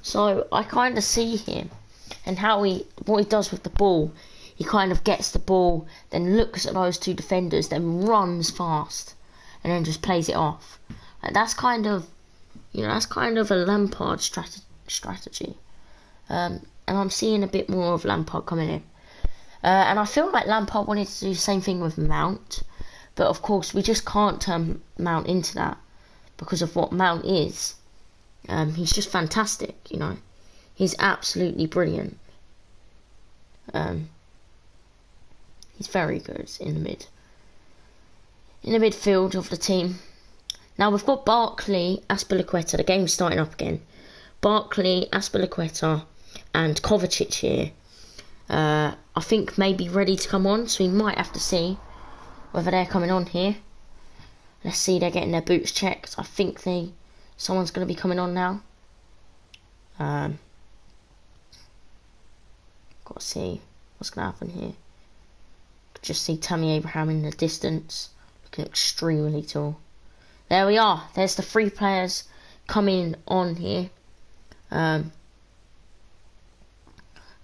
Speaker 1: So I kind of see him and what he does with the ball. He kind of gets the ball, then looks at those 2 defenders, then runs fast, and then just plays it off. Like that's kind of a Lampard strategy. And I'm seeing a bit more of Lampard coming in. And I feel like Lampard wanted to do the same thing with Mount, but of course we just can't turn Mount into that because of what Mount is. He's just fantastic, you know. He's absolutely brilliant. He's very good in the midfield of the team. Now we've got Barkley, Azpilicueta. The game's starting up again. Barkley, Azpilicueta, and Kovacic here. I think maybe ready to come on, so we might have to see whether they're coming on here. Let's see, they're getting their boots checked. I think someone's going to be coming on now. Got to see what's going to happen here. Could just see Tammy Abraham in the distance, looking extremely tall. There we are. There's the 3 players coming on here. So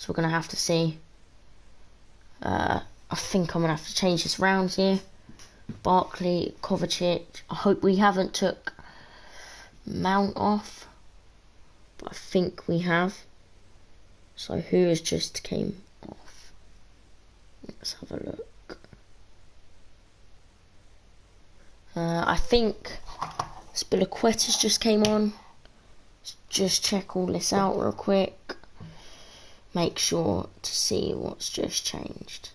Speaker 1: we're going to have to see. I think I'm going to have to change this round here. Barkley, Kovacic. I hope we haven't took Mount off, but I think we have. So who has just came off? Let's have a look. I think Azpilicueta's just came on. Let's just check all this out real quick. Make sure to see what's just changed.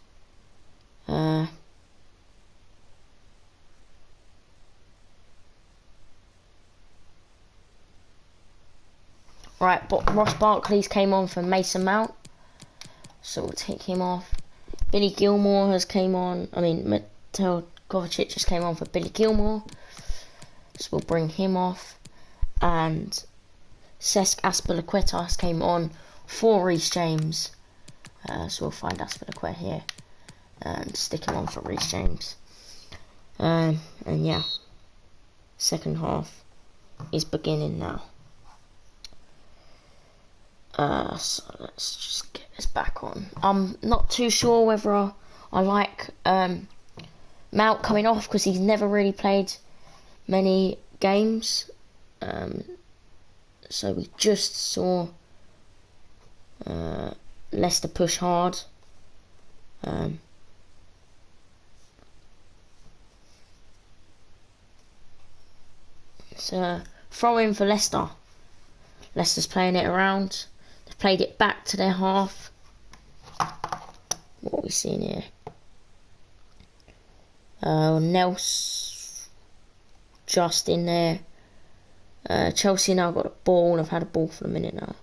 Speaker 1: Right, but Ross Barkley's came on for Mason Mount, so we'll take him off. Billy Gilmore has came on. Mateo Kovacic just came on for Billy Gilmore, so we'll bring him off. And Cesc Azpilicueta has came on for Reece James, so we'll find Azpilicueta here and stick him on for Reece James. And yeah. second half is beginning now. So let's just get this back on. I'm not too sure whether I like Mount coming off, because he's never really played many games. So we just saw Leicester push hard. So throw in for Leicester. Leicester's playing it around. They've played it back to their half. What are we seeing here? Nels just in there. Chelsea now got a ball. I've had a ball for a minute now.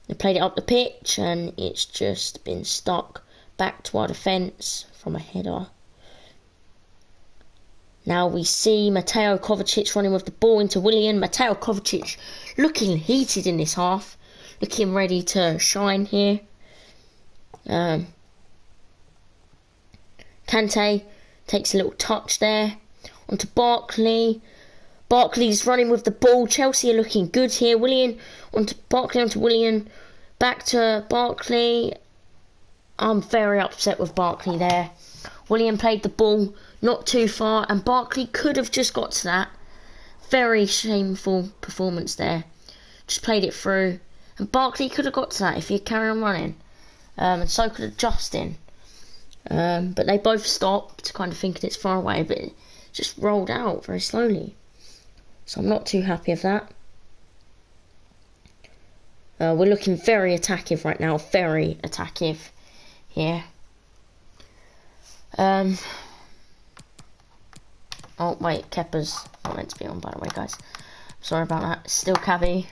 Speaker 1: They played it up the pitch and it's just been stuck back to our defence from a header. Now we see Mateo Kovacic running with the ball into Willian. Mateo Kovacic looking heated in this half. Looking ready to shine here. Kante takes a little touch there. Onto Barkley. Barkley's running with the ball. Chelsea are looking good here. Willian onto Barkley, onto Willian. Back to Barkley. I'm very upset with Barkley there. Willian played the ball not too far, and Barkley could have just got to that. Very shameful performance there. Just played it through, and Barkley could have got to that if he'd carried on running. And so could have Justin. But they both stopped, kind of thinking it's far away, but it just rolled out very slowly. So I'm not too happy with that. We're looking very attackive right now. Very attackive here. Oh, wait, Kepa's not meant to be on, by the way, guys. Sorry about that. Still Cabby.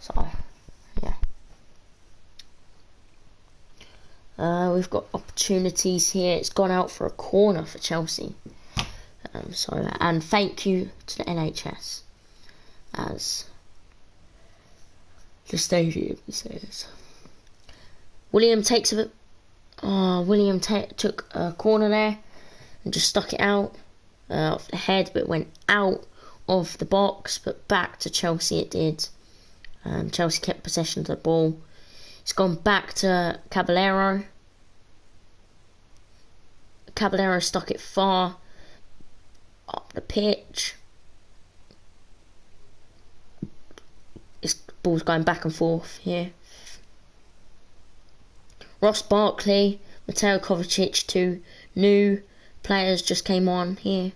Speaker 1: So, yeah. We've got opportunities here. It's gone out for a corner for Chelsea. And thank you to the NHS, as the stadium says. William takes a William took a corner there and just stuck it out off the head, but it went out of the box, but back to Chelsea it did. Chelsea kept possession of the ball. It's gone back to Caballero. Caballero stuck it far up the pitch. This ball's going back and forth here. Ross Barkley, Mateo Kovacic, two new players just came on here.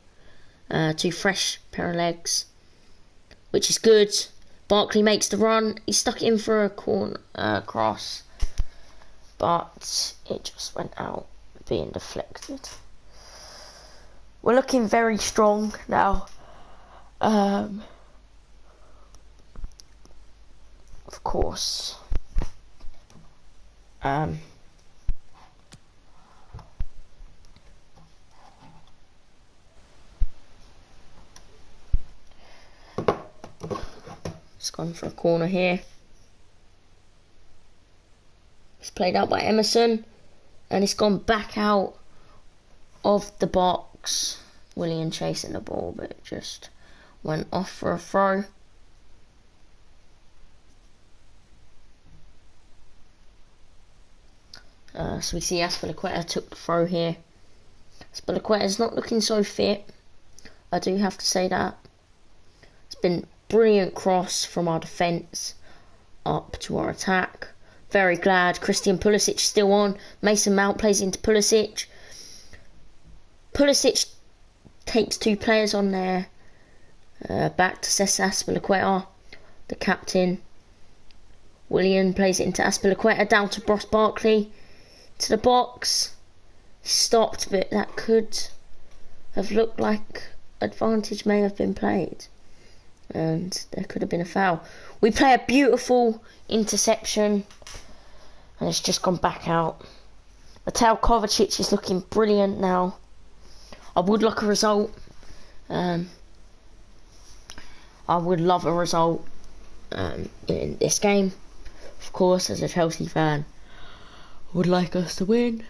Speaker 1: Two fresh pair of legs, which is good. Barkley makes the run. He stuck it in for a corner cross, but it just went out, being deflected. We're looking very strong now. Of course. It's gone for a corner here. It's played out by Emerson, and it's gone back out of the box. Willian chasing the ball, but it just went off for a throw. So we see Azpilicueta took the throw here. Azpilicueta's not looking so fit. I do have to say that. It's been brilliant cross from our defence up to our attack. Very glad Christian Pulisic is still on. Mason Mount plays into Pulisic. Pulisic takes two players on there. Back to Cesc Azpilicueta, the captain. Willian plays it into Azpilicueta, down to Ross Barkley. To the box. Stopped, but that could have looked like advantage may have been played. And there could have been a foul. We play a beautiful interception, and it's just gone back out. Mateo Kovacic is looking brilliant now. I would like a result. I would love a result in this game. Of course, as a Chelsea fan, I would like us to win.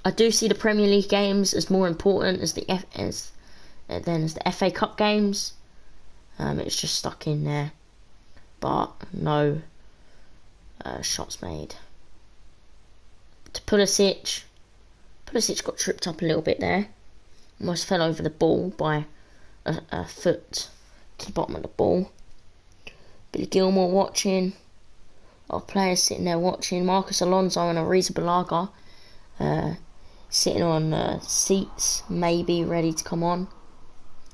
Speaker 1: I do see the Premier League games as more important as the then there's the FA Cup games. It's just stuck in there, but no shots made. To Pulisic. Pulisic got tripped up a little bit there. Almost fell over the ball by a foot to the bottom of the ball. Billy Gilmore watching. Our players sitting there watching. Marcus Alonso and Arrizabalaga sitting on seats, maybe ready to come on.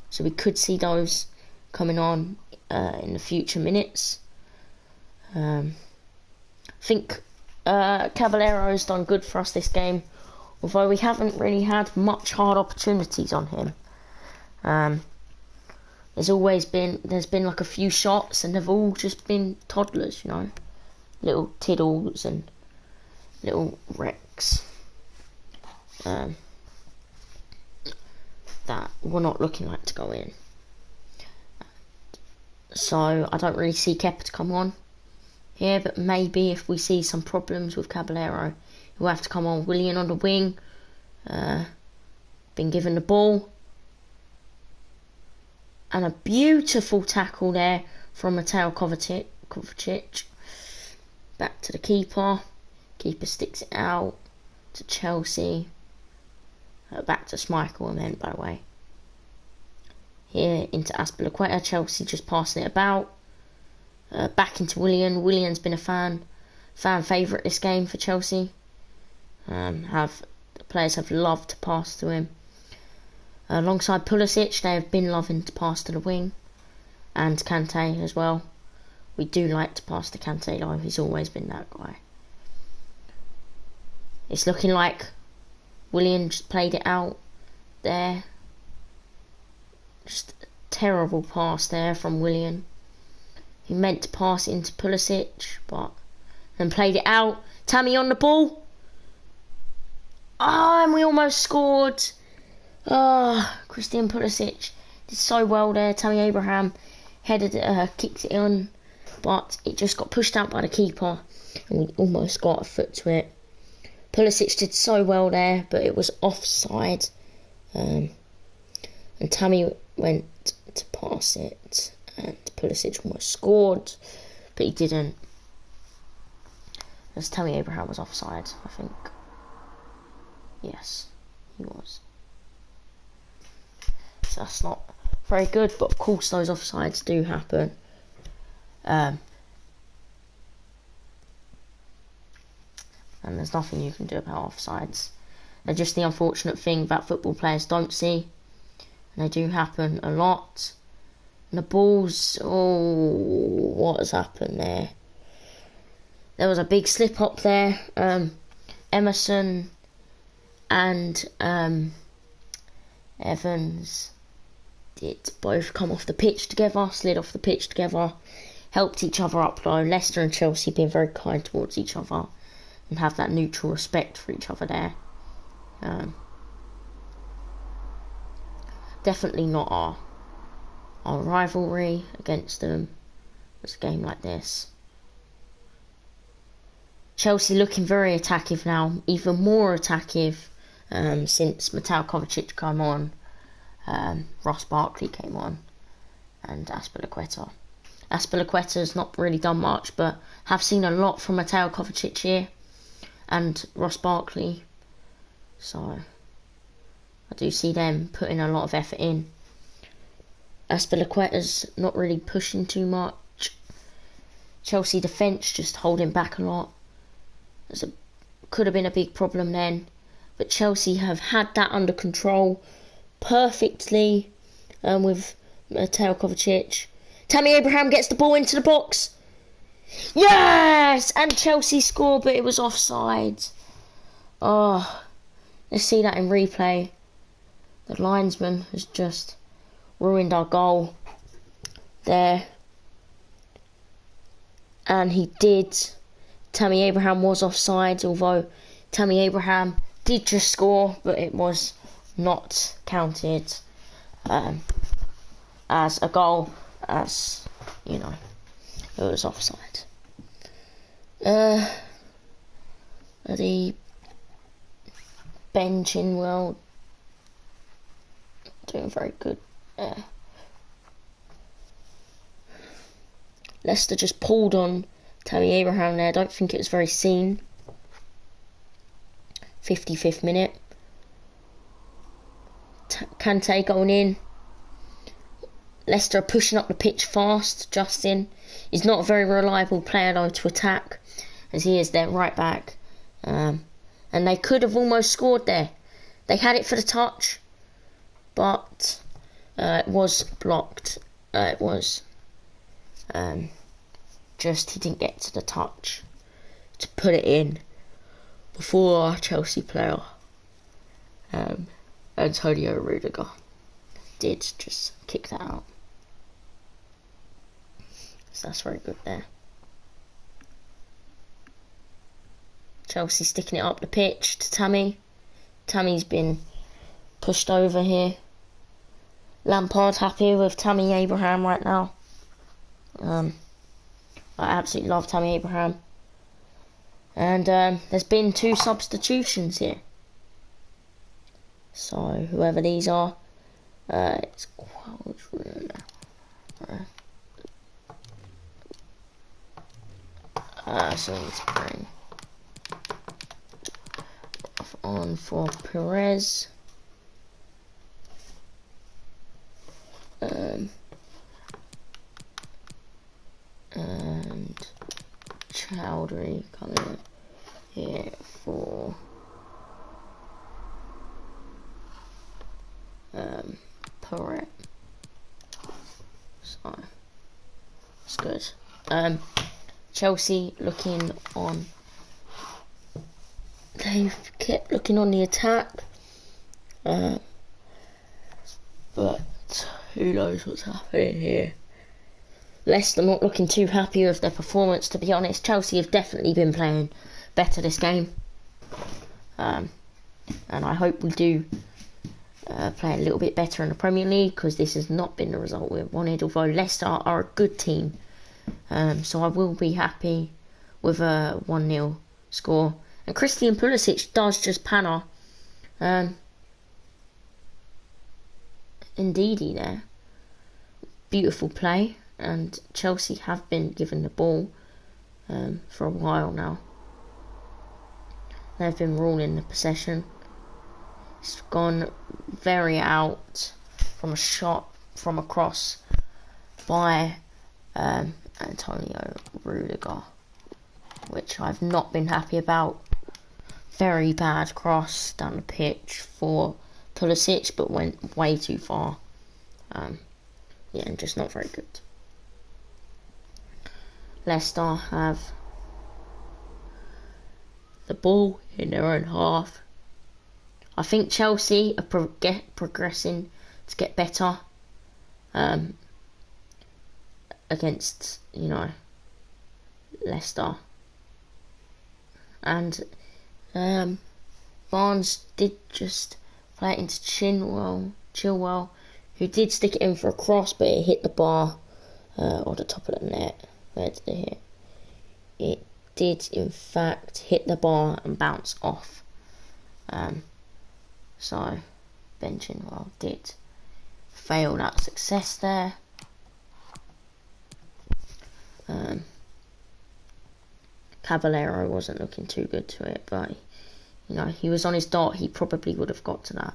Speaker 1: So we could see those coming on in the future minutes. I think Caballero's done good for us this game, although we haven't really had much hard opportunities on him. There's been like a few shots and they've all just been toddlers, you know, little tiddles and little wrecks that were not looking like to go in. So I don't really see Kepa to come on here, but maybe if we see some problems with Caballero, he'll have to come on. Willian on the wing, been given the ball, and a beautiful tackle there from Mateo Kovacic. Back to the keeper. Keeper sticks it out to Chelsea. Back to Schmeichel and then, by the way. Here into Azpilicueta. Chelsea just passing it about. Back into Willian. Willian's been a fan favourite this game for Chelsea. The players have loved to pass to him. Alongside Pulisic, they have been loving to pass to the wing. And Kante as well. We do like to pass to Kante though. He's always been that guy. It's looking like Willian just played it out there. Just a terrible pass there from Willian. He meant to pass it into Pulisic, but then played it out. Tammy on the ball. And we almost scored. Christian Pulisic did so well there. Tammy Abraham headed it, kicked it on, but it just got pushed out by the keeper, and we almost got a foot to it. Pulisic did so well there, but it was offside. And Tammy went to pass it, and Pulisic almost scored, but he didn't. As Tammy Abraham was offside, I think. Yes, he was. So that's not very good, but of course those offsides do happen. And there's nothing you can do about offsides. They're just the unfortunate thing that football players don't see. And they do happen a lot. And the balls, what has happened there? There was a big slip up there. Emerson and Evans did both come off the pitch together, slid off the pitch together, helped each other up though. Leicester and Chelsea being very kind towards each other and have that neutral respect for each other there. Definitely not our rivalry against them. It's a game like this. Chelsea looking very attackive now, even more attackive since Mateo Kovacic came on, Ross Barkley came on, and Azpilicueta. Azpilicueta's not really done much, but have seen a lot from Mateo Kovacic here and Ross Barkley. So I do see them putting a lot of effort in. Azpilicueta's not really pushing too much. Chelsea defence just holding back a lot. Could have been a big problem then, but Chelsea have had that under control perfectly with Mateo Kovacic. Tammy Abraham gets the ball into the box. Yes! And Chelsea score, but it was offside. Let's see that in replay. The linesman has just ruined our goal there. And he did. Tammy Abraham was offside, although Tammy Abraham did just score, but it was not counted as a goal, as, you know, it was offside. The benching, well, doing very good Leicester just pulled on Tammy Abraham there. I don't think it was very seen. 55th minute. Kante going in. Leicester are pushing up the pitch fast. Justin is not a very reliable player though to attack, as he is their right back. And they could have almost scored there. They had it for the touch, but it was blocked. It was just he didn't get to the touch to put it in before our Chelsea player, Antonio Rudiger, did just kick that out. So that's very good there. Chelsea sticking it up the pitch to Tammy. Tammy's been pushed over here. Lampard happy with Tammy Abraham right now. I absolutely love Tammy Abraham. And there's been 2 substitutions here. So whoever these are, it's so let's bring on for Perez. And Chowdhury coming in here for Perez. So it's good. Chelsea looking on. They've kept looking on the attack, but who knows what's happening here. Leicester not looking too happy with their performance, to be honest. Chelsea have definitely been playing better this game, and I hope we do play a little bit better in the Premier League, because this has not been the result we wanted, although Leicester are a good team. So I will be happy with a 1-0 score. And Christian Pulisic does just panel. Indeedy there. Beautiful play. And Chelsea have been given the ball for a while now. They've been ruling the possession. It's gone very out from a shot, from a cross by Antonio Rudiger, which I've not been happy about. Very bad cross down the pitch for Pulisic, but went way too far. Yeah, and just not very good. Leicester have the ball in their own half. I think Chelsea are progressing to get better against, Leicester. And Barnes did just play it into Chilwell, who did stick it in for a cross, but it hit the bar or the top of the net. Where did it hit? It did, in fact, hit the bar and bounce off. So Ben Chilwell did fail that success there. Caballero wasn't looking too good to it, but he was on his dart. He probably would have got to that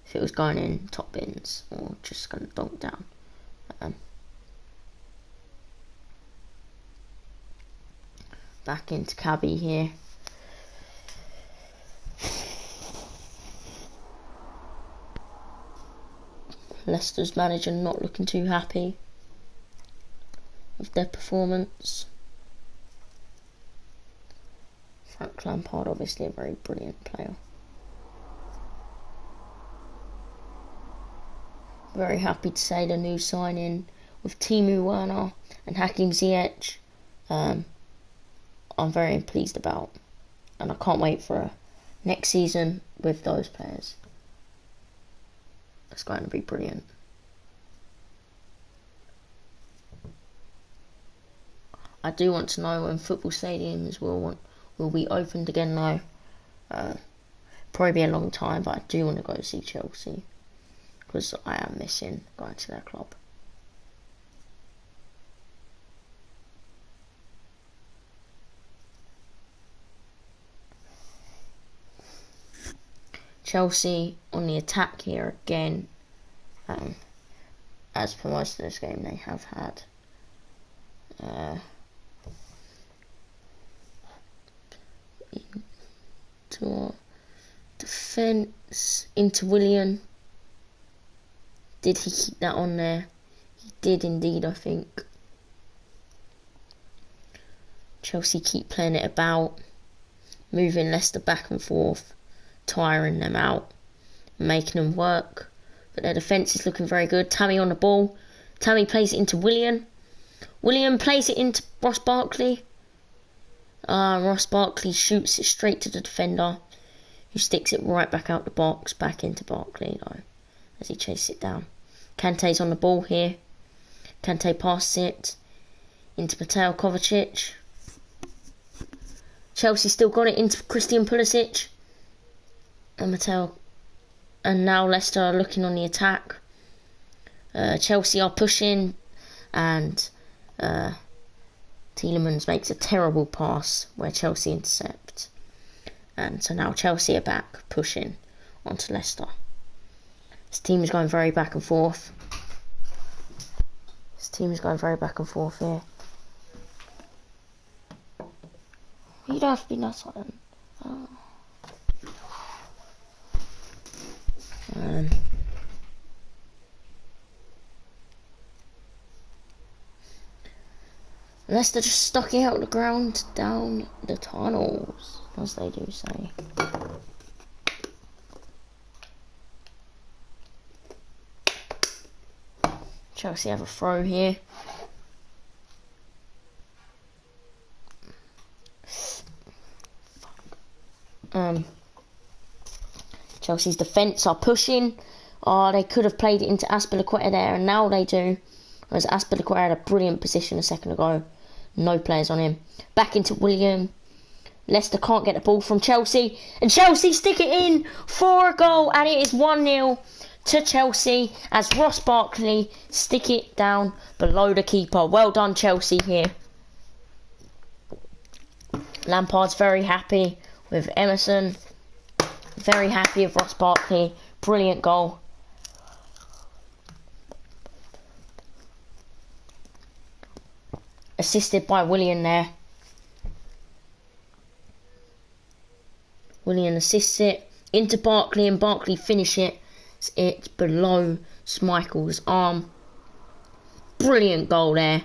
Speaker 1: if it was going in top bins or just going to donk down. Back into Cabby here. Leicester's manager not looking too happy with their performance. Frank Lampard, obviously a very brilliant player. Very happy to say the new signing with Timo Werner and Hakim Ziyech. I'm very pleased about, and I can't wait for next season with those players. It's going to be brilliant. I do want to know when football stadiums will be opened again though. Probably be a long time, but I do want to go see Chelsea, because I am missing going to their club. Chelsea on the attack here again. As per most of this game, they have had to our defence into Willian. Did he keep that on there? He did indeed, I think. Chelsea keep playing it about, moving Leicester back and forth, tiring them out, making them work. But their defence is looking very good. Tammy on the ball. Tammy plays it into Willian. Willian plays it into Ross Barkley. Ross Barkley shoots it straight to the defender, who sticks it right back out the box, back into Barkley, though, as he chases it down. Kante's on the ball here. Kante passes it into Mateo Kovacic. Chelsea still got it into Christian Pulisic. And now Leicester are looking on the attack. Chelsea are pushing, and Tielemans makes a terrible pass where Chelsea intercept. And so now Chelsea are back pushing onto Leicester. This team is going very back and forth. Here. You don't have to be nuts like that. Leicester just stuck it out the ground down the tunnels, as they do say. Chelsea have a throw here. Chelsea's defence are pushing. They could have played it into Azpilicueta there, and now they do. Whereas Azpilicueta had a brilliant position a second ago. No players on him. Back into William. Leicester can't get the ball from Chelsea. And Chelsea stick it in for a goal. And it is 1-0 to Chelsea as Ross Barkley stick it down below the keeper. Well done, Chelsea here. Lampard's very happy with Emerson. Very happy with Ross Barkley. Brilliant goal. Assisted by Willian there. Willian assists it into Barkley, and Barkley finishes it below Schmeichel's arm. Brilliant goal there.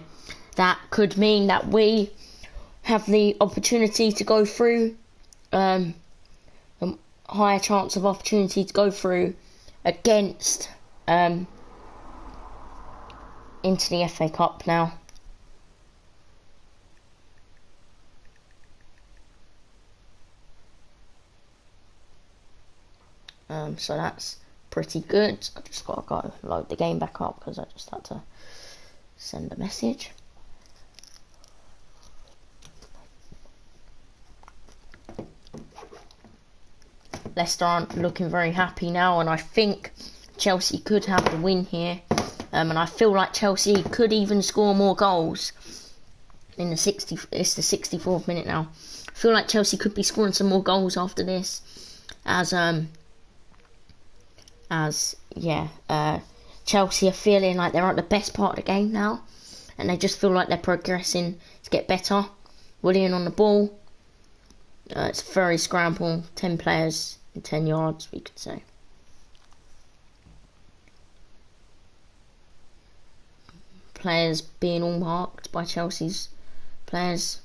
Speaker 1: That could mean that we have the opportunity to go through. A higher chance of opportunity to go through against into the FA Cup now. So that's pretty good. I just got to go load the game back up because I just had to send a message. Leicester aren't looking very happy now, and I think Chelsea could have the win here. And I feel like Chelsea could even score more goals in the 60. It's the 64th minute now. I feel like Chelsea could be scoring some more goals after this, Chelsea are feeling like they're at the best part of the game now, and they just feel like they're progressing to get better. Willian on the ball. It's very scramble. 10 players in 10 yards, we could say. Players being all marked by Chelsea's players.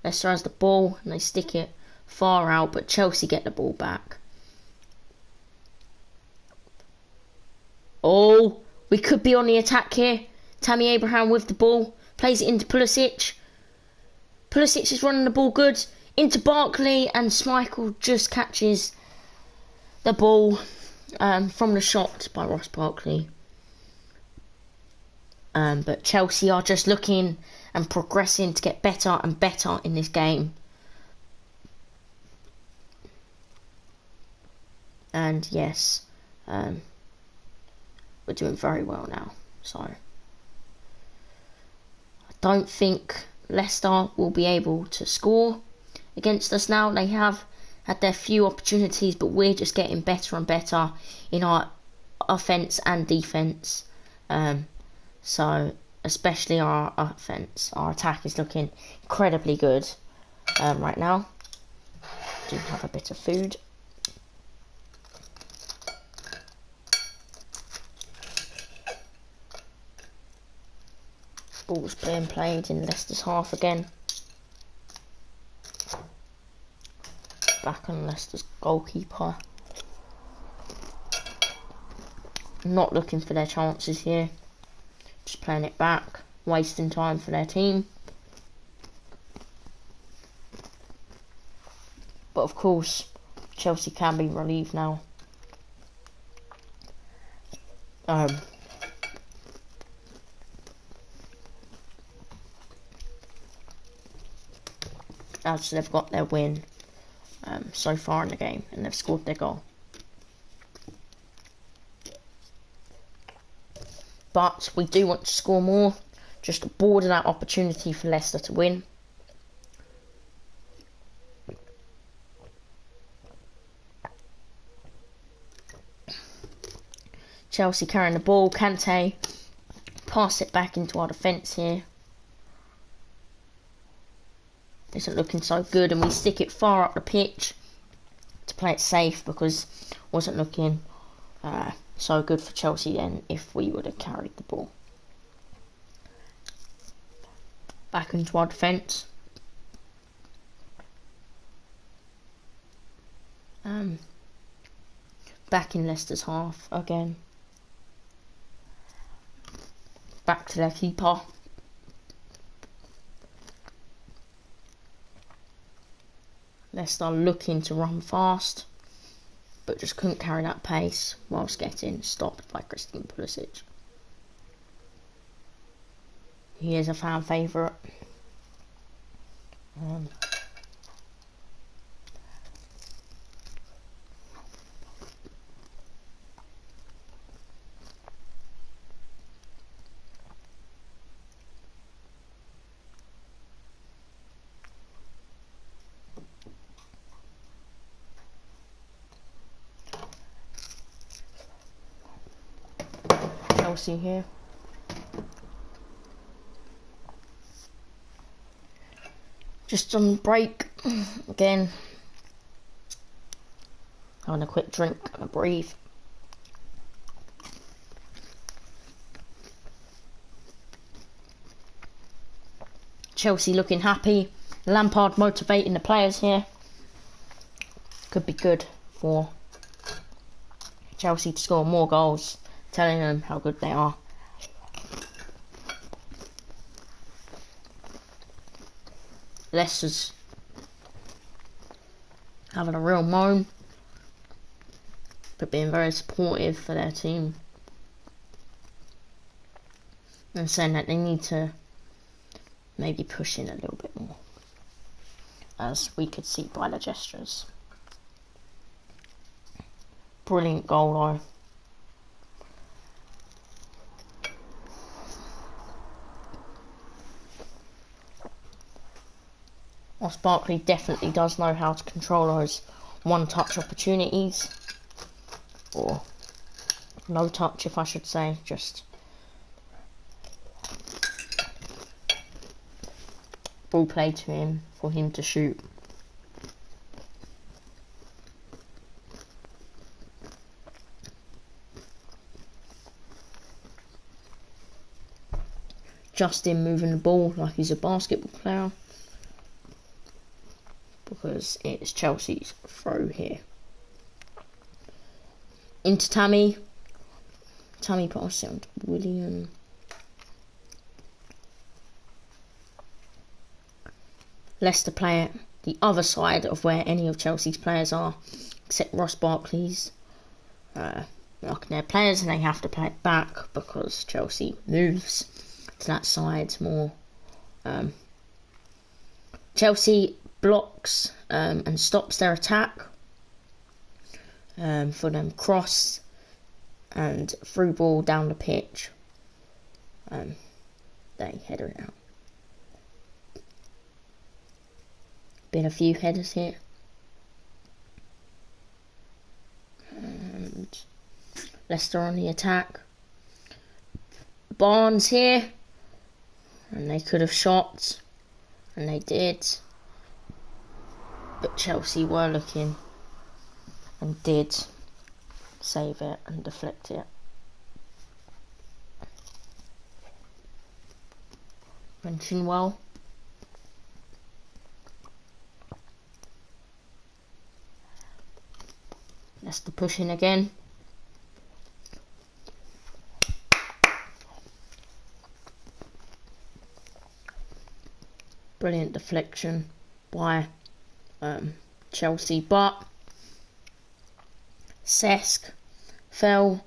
Speaker 1: Leicester has the ball and they stick it far out, but Chelsea get the ball back. Oh, we could be on the attack here. Tammy Abraham with the ball. Plays it into Pulisic. Pulisic is running the ball good. Into Barkley, and Schmeichel just catches the ball from the shot by Ross Barkley. But Chelsea are just looking and progressing to get better and better in this game. And yes, we're doing very well now. So I don't think Leicester will be able to score against us now. They have had their few opportunities, but we're just getting better and better in our offence and defence. So especially our offence, our attack is looking incredibly good right now. Do have a bit of food. Ball's being played in Leicester's half again. Back on Leicester's goalkeeper. Not looking for their chances here. Just playing it back. Wasting time for their team. But of course, Chelsea can be relieved now. As they've got their win so far in the game, and they've scored their goal. But we do want to score more, just to border that opportunity for Leicester to win. Chelsea carrying the ball. Kante pass it back into our defence here. Isn't looking so good, and we stick it far up the pitch to play it safe, because it wasn't looking so good for Chelsea then if we would have carried the ball. Back into our defence. Back in Leicester's half again. Back to their keeper. Leicester looking to run fast, but just couldn't carry that pace whilst getting stopped by Christian Pulisic. He is a fan favourite. Chelsea here. Just on break again. Having a quick drink and a breathe. Chelsea looking happy. Lampard motivating the players here. Could be good for Chelsea to score more goals, telling them how good they are. Leicester's having a real moan, but being very supportive for their team and saying that they need to maybe push in a little bit more, as we could see by the gestures. Brilliant goal though. Ross Barkley definitely does know how to control those one-touch opportunities, or no touch if I should say, just ball play to him for him to shoot. Justin moving the ball like he's a basketball player, because it's Chelsea's throw here. Into Tammy. Tammy passes it on to William. Leicester play it the other side of where any of Chelsea's players are, except Ross Barkley's. Blocking their players, and they have to play it back because Chelsea moves to that side more. Chelsea blocks and stops their attack for them cross and through ball down the pitch. They header it out. Been a few headers here. And Leicester on the attack. Barnes here. And they could have shot. And they did. But Chelsea were looking and did save it and deflect it. Mention well. Leicester pushing again. Brilliant deflection by Chelsea, but Cesc fell,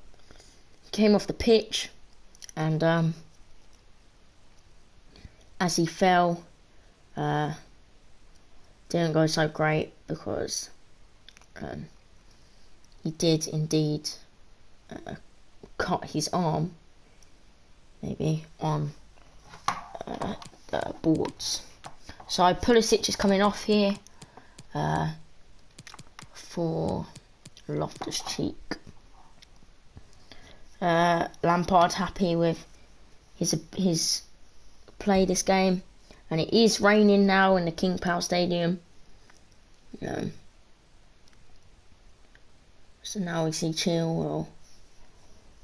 Speaker 1: came off the pitch, and as he fell, didn't go so great because he did indeed cut his arm, maybe, on the boards. So Pulisic is coming off here for Loftus-Cheek. Lampard happy with his play this game, and it is raining now in the King Power Stadium. So now we see Chilwell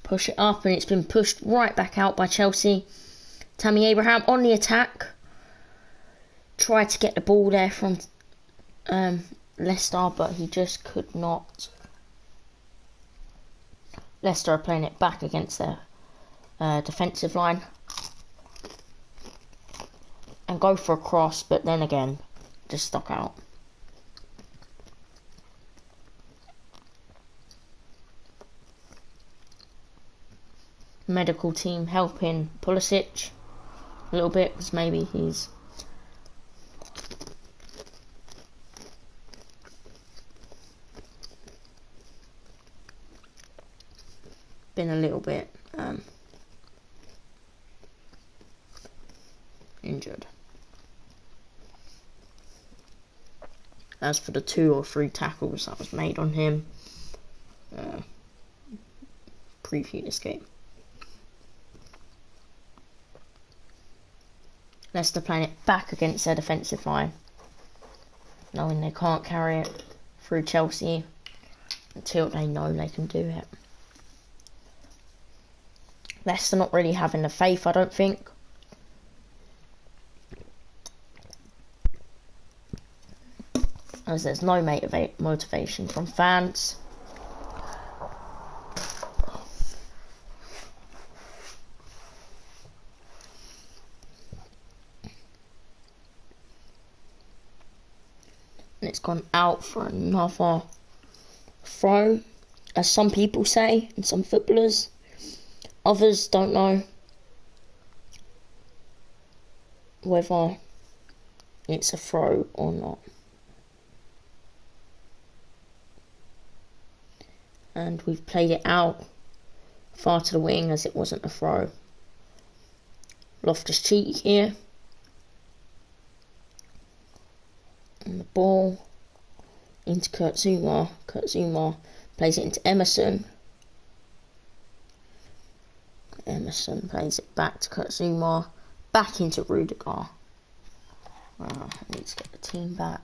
Speaker 1: push it up, and it's been pushed right back out by Chelsea. Tammy Abraham on the attack. Tried to get the ball there from Leicester, but he just could not. Leicester are playing it back against their defensive line. And go for a cross, but then again, just stuck out. Medical team helping Pulisic a little bit, because maybe he's been a little bit injured. As for the 2 or 3 tackles that was made on him, preview this game. Leicester playing it back against their defensive line, knowing they can't carry it through Chelsea until they know they can do it. Leicester not really having the faith, I don't think. As there's no motivation from fans. And it's gone out for another throw, as some people say, and some footballers. Others don't know whether it's a throw or not. And we've played it out far to the wing, as it wasn't a throw. Loftus-Cheek here. And the ball into Kurt Zouma. Kurt Zouma plays it into Emerson. Emerson plays it back to Kurt Zouma. Back into Rudiger. I need to get the team back.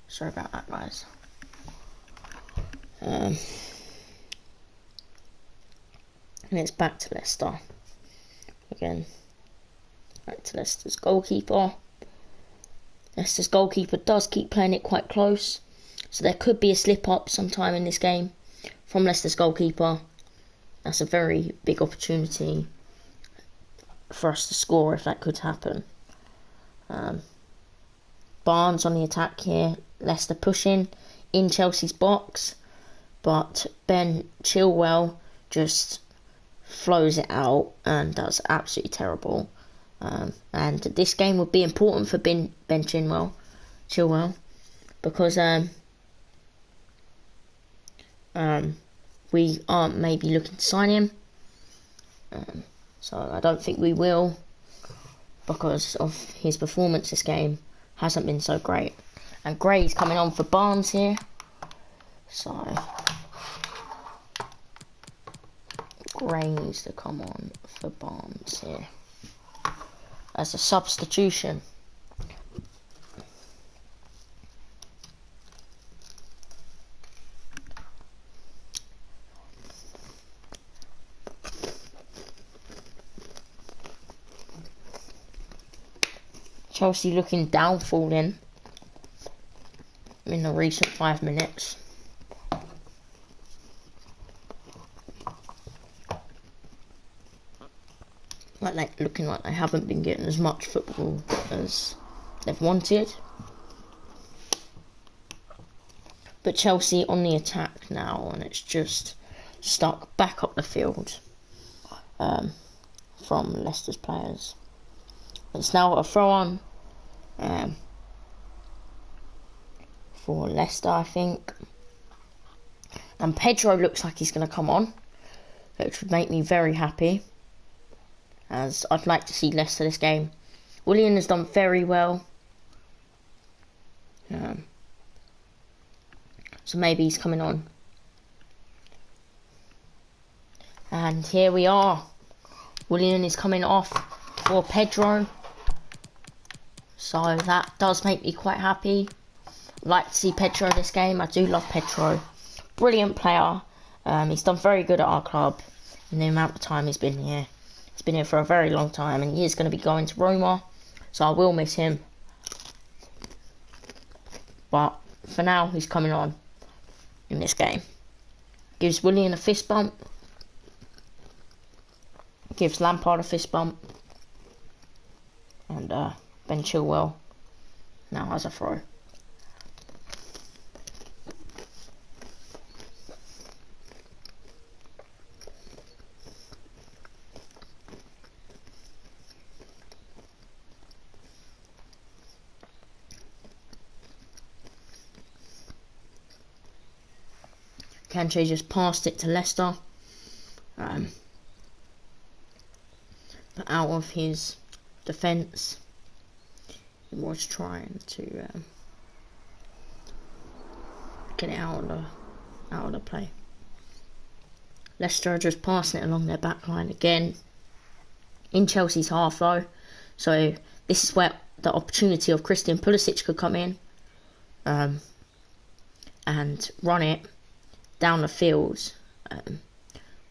Speaker 1: Sorry about that, guys. And it's back to Leicester. Again, back to Leicester's goalkeeper. Leicester's goalkeeper does keep playing it quite close, so there could be a slip-up sometime in this game from Leicester's goalkeeper. That's a very big opportunity for us to score if that could happen. Barnes on the attack here. Leicester pushing in Chelsea's box, but Ben Chilwell just flows it out and does absolutely terrible. And this game would be important for Ben Chilwell, we aren't maybe looking to sign him. So I don't think we will, because of his performance this game hasn't been so great. And Gray's coming on for Barnes here. So Gray needs to come on for Barnes here as a substitution. Chelsea looking downfall in the recent 5 minutes. Looking like they haven't been getting as much football as they've wanted. But Chelsea on the attack now, and it's just stuck back up the field from Leicester's players. It's now a throw on for Leicester, I think. And Pedro looks like he's going to come on, which would make me very happy, as I'd like to see Leicester this game. Willian has done very well. So maybe he's coming on. And here we are. Willian is coming off for Pedro. So that does make me quite happy. I'd like to see Pedro this game. I do love Pedro. Brilliant player. He's done very good at our club in the amount of time he's been here. He's been here for a very long time, and he is going to be going to Roma, so I will miss him. But for now, he's coming on in this game. Gives Willian a fist bump. Gives Lampard a fist bump. And Ben Chilwell now has a throw. Kante just passed it to Leicester, but out of his defence, he was trying to get it out of the play. Leicester are just passing it along their back line again, in Chelsea's half though, so this is where the opportunity of Christian Pulisic could come in and run it down the field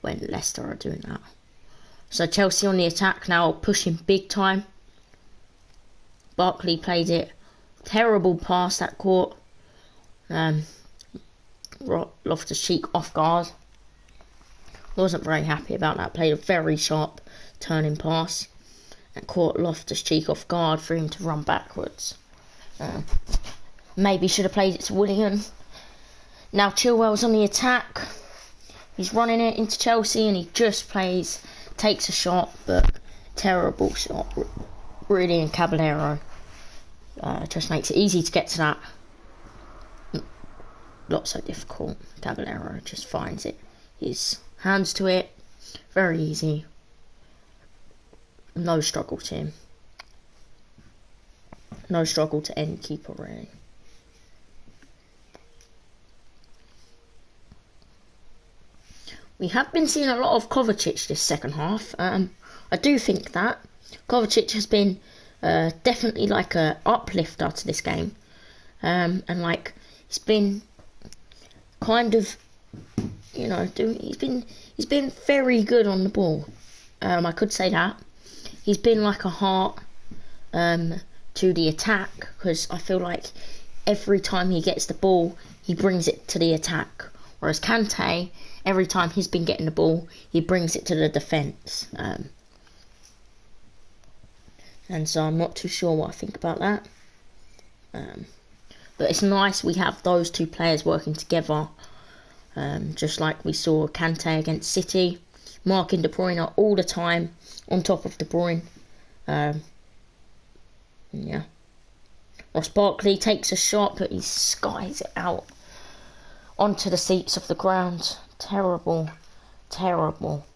Speaker 1: when Leicester are doing that. So Chelsea on the attack now, pushing big time. Barkley played it. Terrible pass that caught Loftus-Cheek off guard. Wasn't very happy about that. Played a very sharp turning pass and caught Loftus-Cheek off guard for him to run backwards. Maybe should have played it to Willian. Now Chilwell's on the attack. He's running it into Chelsea and he just takes a shot, but terrible shot. Really, and Caballero just makes it easy to get to that. Not so difficult. Caballero just finds it. His hands to it. Very easy. No struggle to him. No struggle to any keeper, really. We have been seeing a lot of Kovacic this second half. I do think that Kovacic has been definitely like a uplifter to this game, and like he's been kind of, you know, he's been very good on the ball. I could say that he's been like a heart to the attack, because I feel like every time he gets the ball, he brings it to the attack. Whereas Kante, every time he's been getting the ball, he brings it to the defence. And so I'm not too sure what I think about that. But it's nice we have those two players working together. Just like we saw Kante against City, marking De Bruyne all the time, on top of De Bruyne. Yeah. Ross Barkley takes a shot, but he skies it out onto the seats of the ground. Terrible, terrible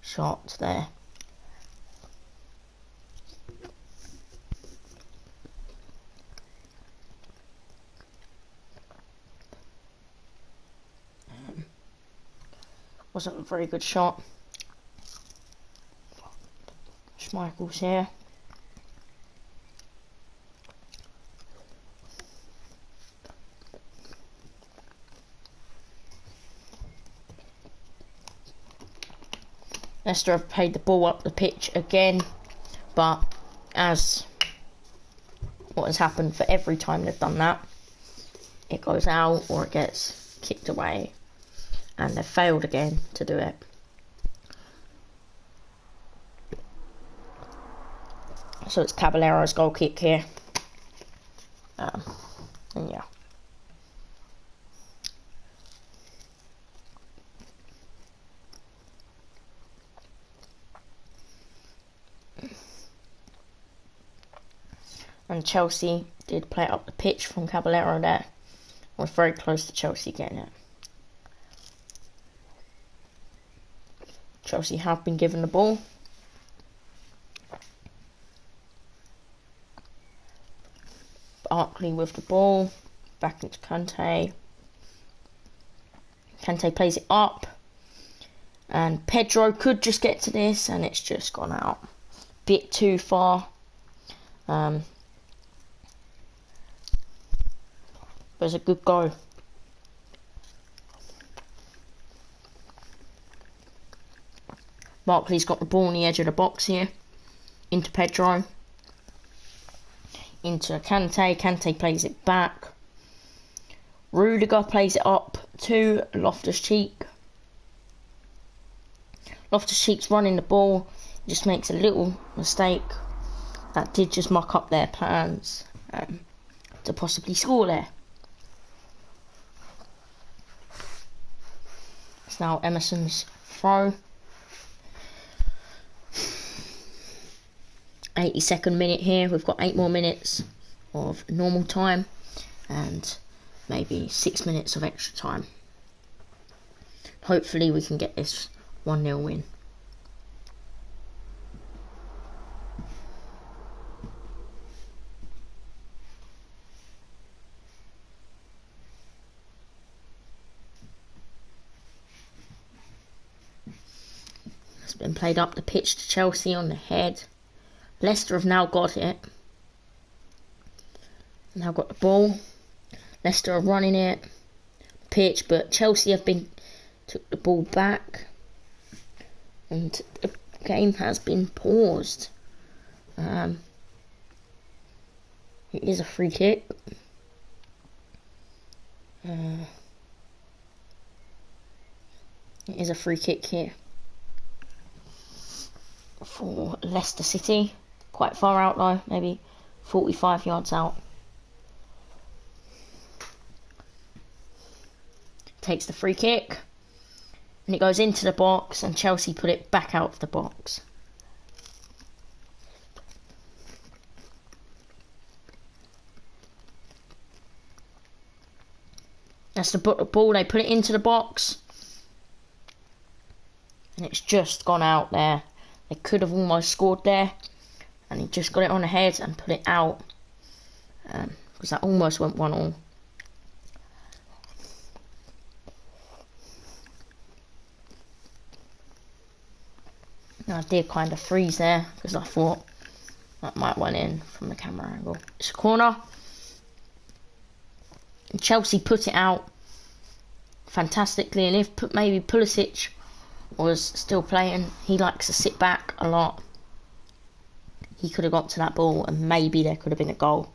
Speaker 1: shot there. Wasn't a very good shot. Schmeichel's here. Leicester have played the ball up the pitch again, but as what has happened for every time they've done that, it goes out or it gets kicked away, and they've failed again to do it. So it's Caballero's goal kick here. And yeah. And Chelsea did play it up the pitch from Caballero there. Was very close to Chelsea getting it. Chelsea have been given the ball. Barkley with the ball. Back into Kante. Kante plays it up. And Pedro could just get to this, and it's just gone out. Bit too far. It was a good goal. Barkley's got the ball on the edge of the box here. Into Pedro. Into Kante. Kante plays it back. Rudiger plays it up to Loftus-Cheek. Loftus-Cheek's running the ball. Just makes a little mistake. That did just muck up their plans to possibly score there. It's now Emerson's throw. 82nd minute here. We've got 8 more minutes of normal time and maybe 6 minutes of extra time. Hopefully we can get this 1-0 win. It's been played up the pitch to Chelsea on the head. Leicester have now got it. Now got the ball. Leicester are running it. Pitch, but Chelsea have took the ball back. And the game has been paused. It is a free kick. It is a free kick here for Leicester City. Quite far out though, maybe 45 yards out. Takes the free kick. And it goes into the box, and Chelsea put it back out of the box. That's the ball, they put it into the box. And it's just gone out there. They could have almost scored there. And he just got it on the head and put it out. Because that almost went 1-1. I did kind of freeze there because I thought that might went in from the camera angle. It's a corner. And Chelsea put it out fantastically, and if maybe Pulisic was still playing, he likes to sit back a lot. He could have got to that ball, and maybe there could have been a goal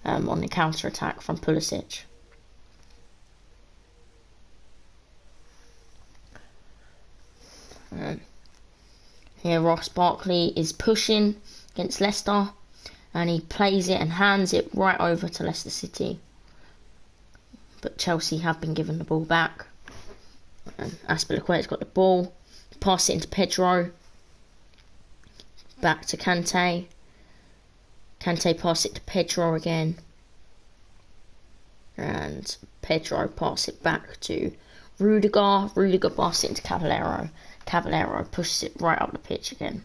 Speaker 1: on the counter attack from Pulisic. Here Ross Barkley is pushing against Leicester, and he plays it and hands it right over to Leicester City. But Chelsea have been given the ball back. Azpilicueta's got the ball. Pass it into Pedro. Back to Kante. Kante pass it to Pedro again. And Pedro pass it back to Rudiger passes it into Cavallero. Cavallero pushes it right up the pitch again.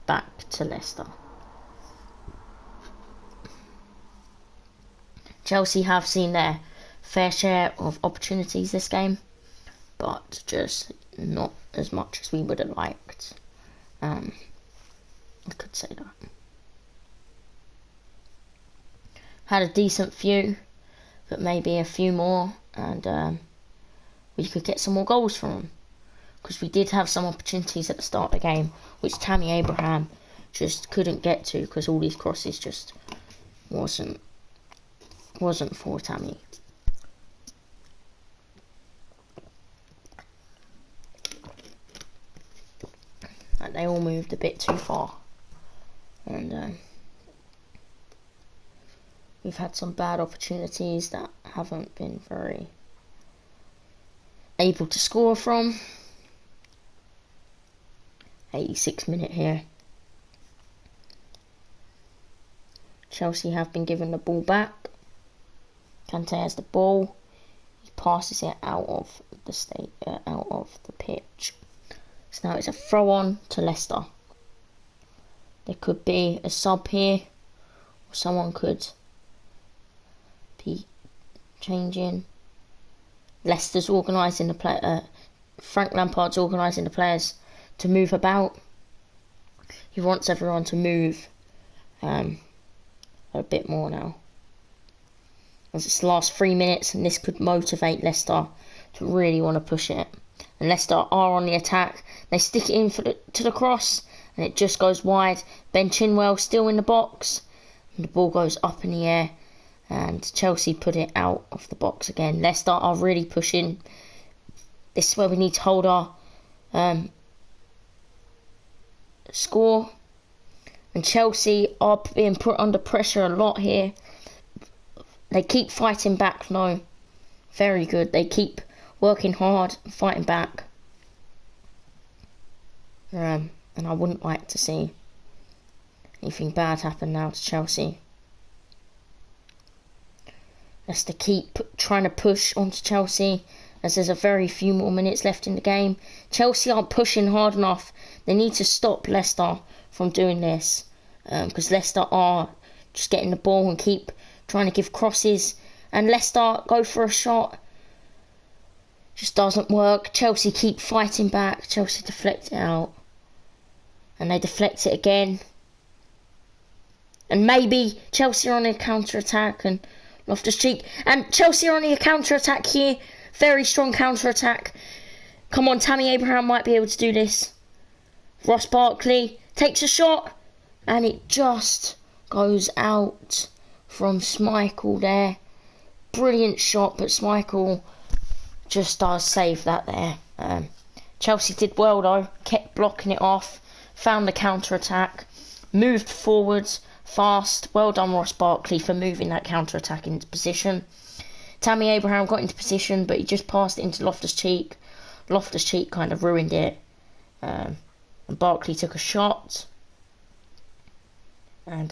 Speaker 1: Back to Leicester. Chelsea have seen their fair share of opportunities this game, but just not as much as we would have liked. I could say that. Had a decent few, but maybe a few more, and we could get some more goals from them. Because we did have some opportunities at the start of the game, which Tammy Abraham just couldn't get to, because all these crosses just wasn't for Tammy. Like, they all moved a bit too far, and we've had some bad opportunities that haven't been very able to score from. 86th minute here. Chelsea have been given the ball back. Kante has the ball. He passes it out of the pitch. So now it's a throw on to Leicester. There could be a sub here, or someone could be changing. Leicester's organising the play. Frank Lampard's organising the players to move about. He wants everyone to move a bit more now, as it's the last 3 minutes, and this could motivate Leicester to really want to push it. And Leicester are on the attack. They stick it in to the cross, and it just goes wide. Ben Chilwell still in the box, and the ball goes up in the air, and Chelsea put it out of the box again. Leicester are really pushing. This is where we need to hold our score, and Chelsea are being put under pressure a lot here. They keep fighting back though. Very good. They keep working hard and fighting back. And I wouldn't like to see anything bad happen now to Chelsea. Leicester keep trying to push onto Chelsea, as there's a very few more minutes left in the game. Chelsea aren't pushing hard enough. They need to stop Leicester from doing this, because Leicester are just getting the ball and keep trying to give crosses, and Leicester go for a shot, just doesn't work. Chelsea keep fighting back. Chelsea deflect it out, and they deflect it again, and maybe Chelsea are on a counter-attack, and Loftus-Cheek, and Chelsea are on a counter-attack here. Very strong counter-attack. Come on, Tammy Abraham might be able to do this. Ross Barkley takes a shot, and it just goes out from Schmeichel there. Brilliant shot, but Schmeichel just does save that there. Chelsea did well though, kept blocking it off, found the counter-attack, moved forwards fast. Well done, Ross Barkley, for moving that counter-attack into position. Tammy Abraham got into position, but he just passed it into Loftus-Cheek. Loftus-Cheek kind of ruined it. And Barkley took a shot. And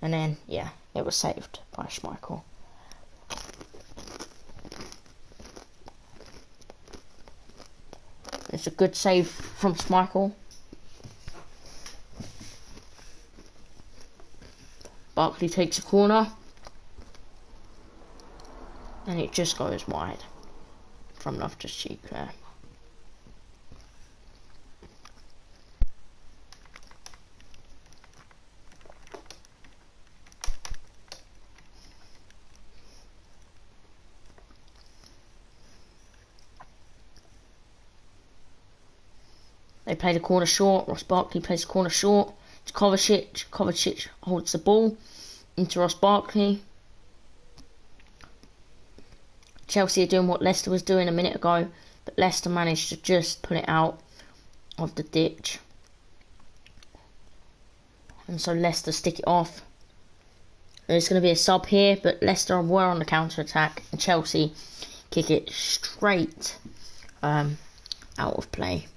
Speaker 1: then, yeah, it was saved by Schmeichel. It's a good save from Schmeichel. Barkley takes a corner, and it just goes wide from Loftus-Cheek there. They play the corner short. Ross Barkley plays the corner short to Kovacic. Kovacic holds the ball into Ross Barkley. Chelsea are doing what Leicester was doing a minute ago, but Leicester managed to just put it out of the ditch. And so Leicester stick it off. There's going to be a sub here, but Leicester were on the counter-attack, and Chelsea kick it straight out of play.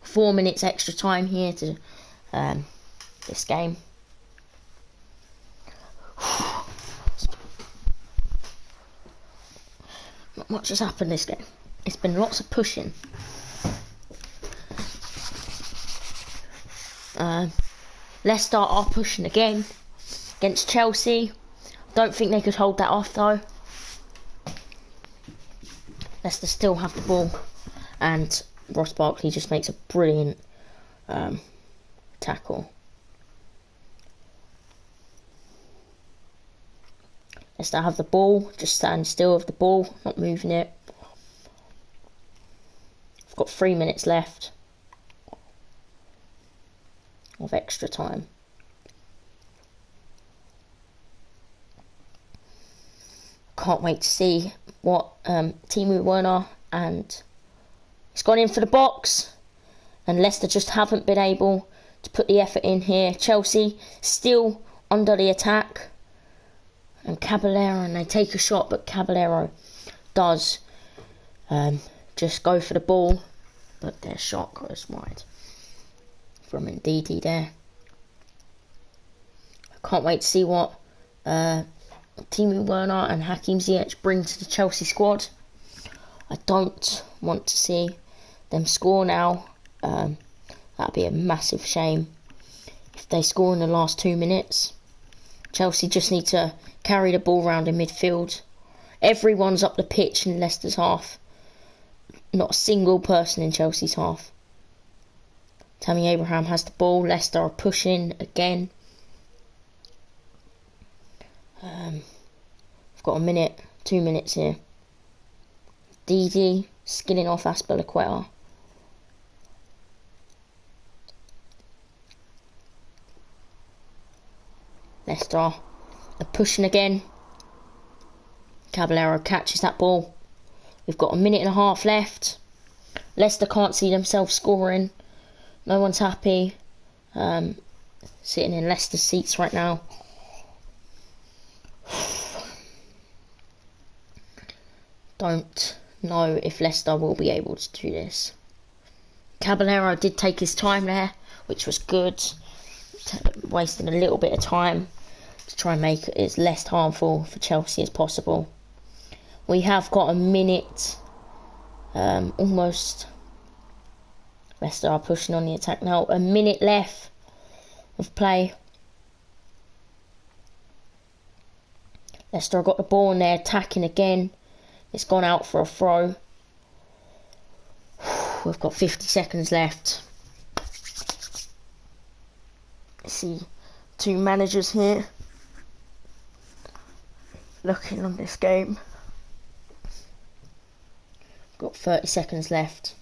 Speaker 1: 4 minutes extra time here to this game. much has happened this game. It's been lots of pushing. Leicester are pushing again against Chelsea. Don't think they could hold that off though. Leicester still have the ball, and Ross Barkley just makes a brilliant tackle. Leicester have the ball, just standing still with the ball, not moving it. We've got 3 minutes left of extra time. Can't wait to see what Timo Werner, and he's gone in for the box, and Leicester just haven't been able to put the effort in here. Chelsea still under the attack, and Caballero, and they take a shot, but Caballero does just go for the ball, but their shot goes wide from Ndidi there. I can't wait to see what Timo Werner and Hakim Ziyech bring to the Chelsea squad. I don't want to see them score now. That'd be a massive shame if they score in the last 2 minutes. Chelsea just need to carry the ball around in midfield. Everyone's up the pitch in Leicester's half. Not a single person in Chelsea's half. Tammy Abraham has the ball. Leicester are pushing again. We've got 2 minutes here. Didi skinning off Aspilicueta. Leicester are pushing again. Caballero catches that ball. We've got 1.5 minutes left. Leicester can't see themselves scoring. No one's happy. Sitting in Leicester's seats right now. Don't know if Leicester will be able to do this. Caballero did take his time there, which was good. Wasting a little bit of time to try and make it as less harmful for Chelsea as possible. We have got 1 minute, almost. Leicester are pushing on the attack now. 1 minute left of play. Leicester have got the ball and they're attacking again. It's gone out for a throw. We've got 50 seconds left. See 2 managers here looking on this game. Got 30 seconds left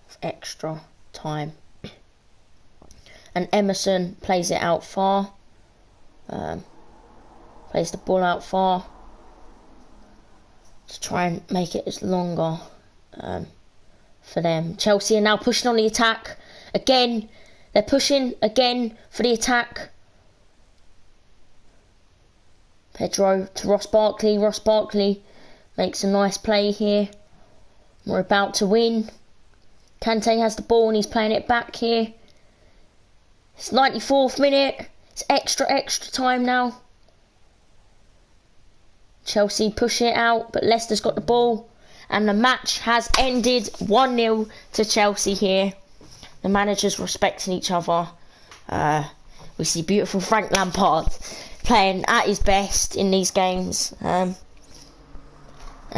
Speaker 1: of extra time. And Emerson plays it out far. Plays the ball out far to try and make it as longer for them. Chelsea are now pushing on the attack again. They're pushing again for the attack. Pedro to Ross Barkley. Ross Barkley makes a nice play here. We're about to win. Kante has the ball and he's playing it back here. It's 94th minute. It's extra time now. Chelsea push it out, but Leicester's got the ball. And the match has ended 1-0 to Chelsea here. The managers respecting each other. We see beautiful Frank Lampard playing at his best in these games. And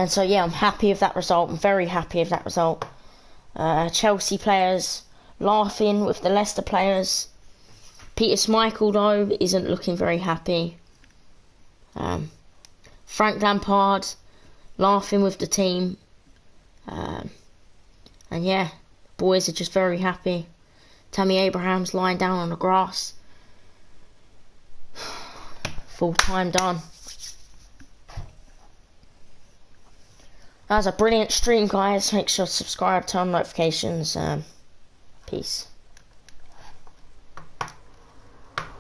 Speaker 1: so, yeah, I'm happy with that result. I'm very happy with that result. Chelsea players laughing with the Leicester players. Peter Schmeichel, though, isn't looking very happy. Frank Lampard laughing with the team. And yeah, boys are just very happy. Tammy Abraham's lying down on the grass. Full time done. That was a brilliant stream, guys. Make sure to subscribe, turn on notifications. Peace.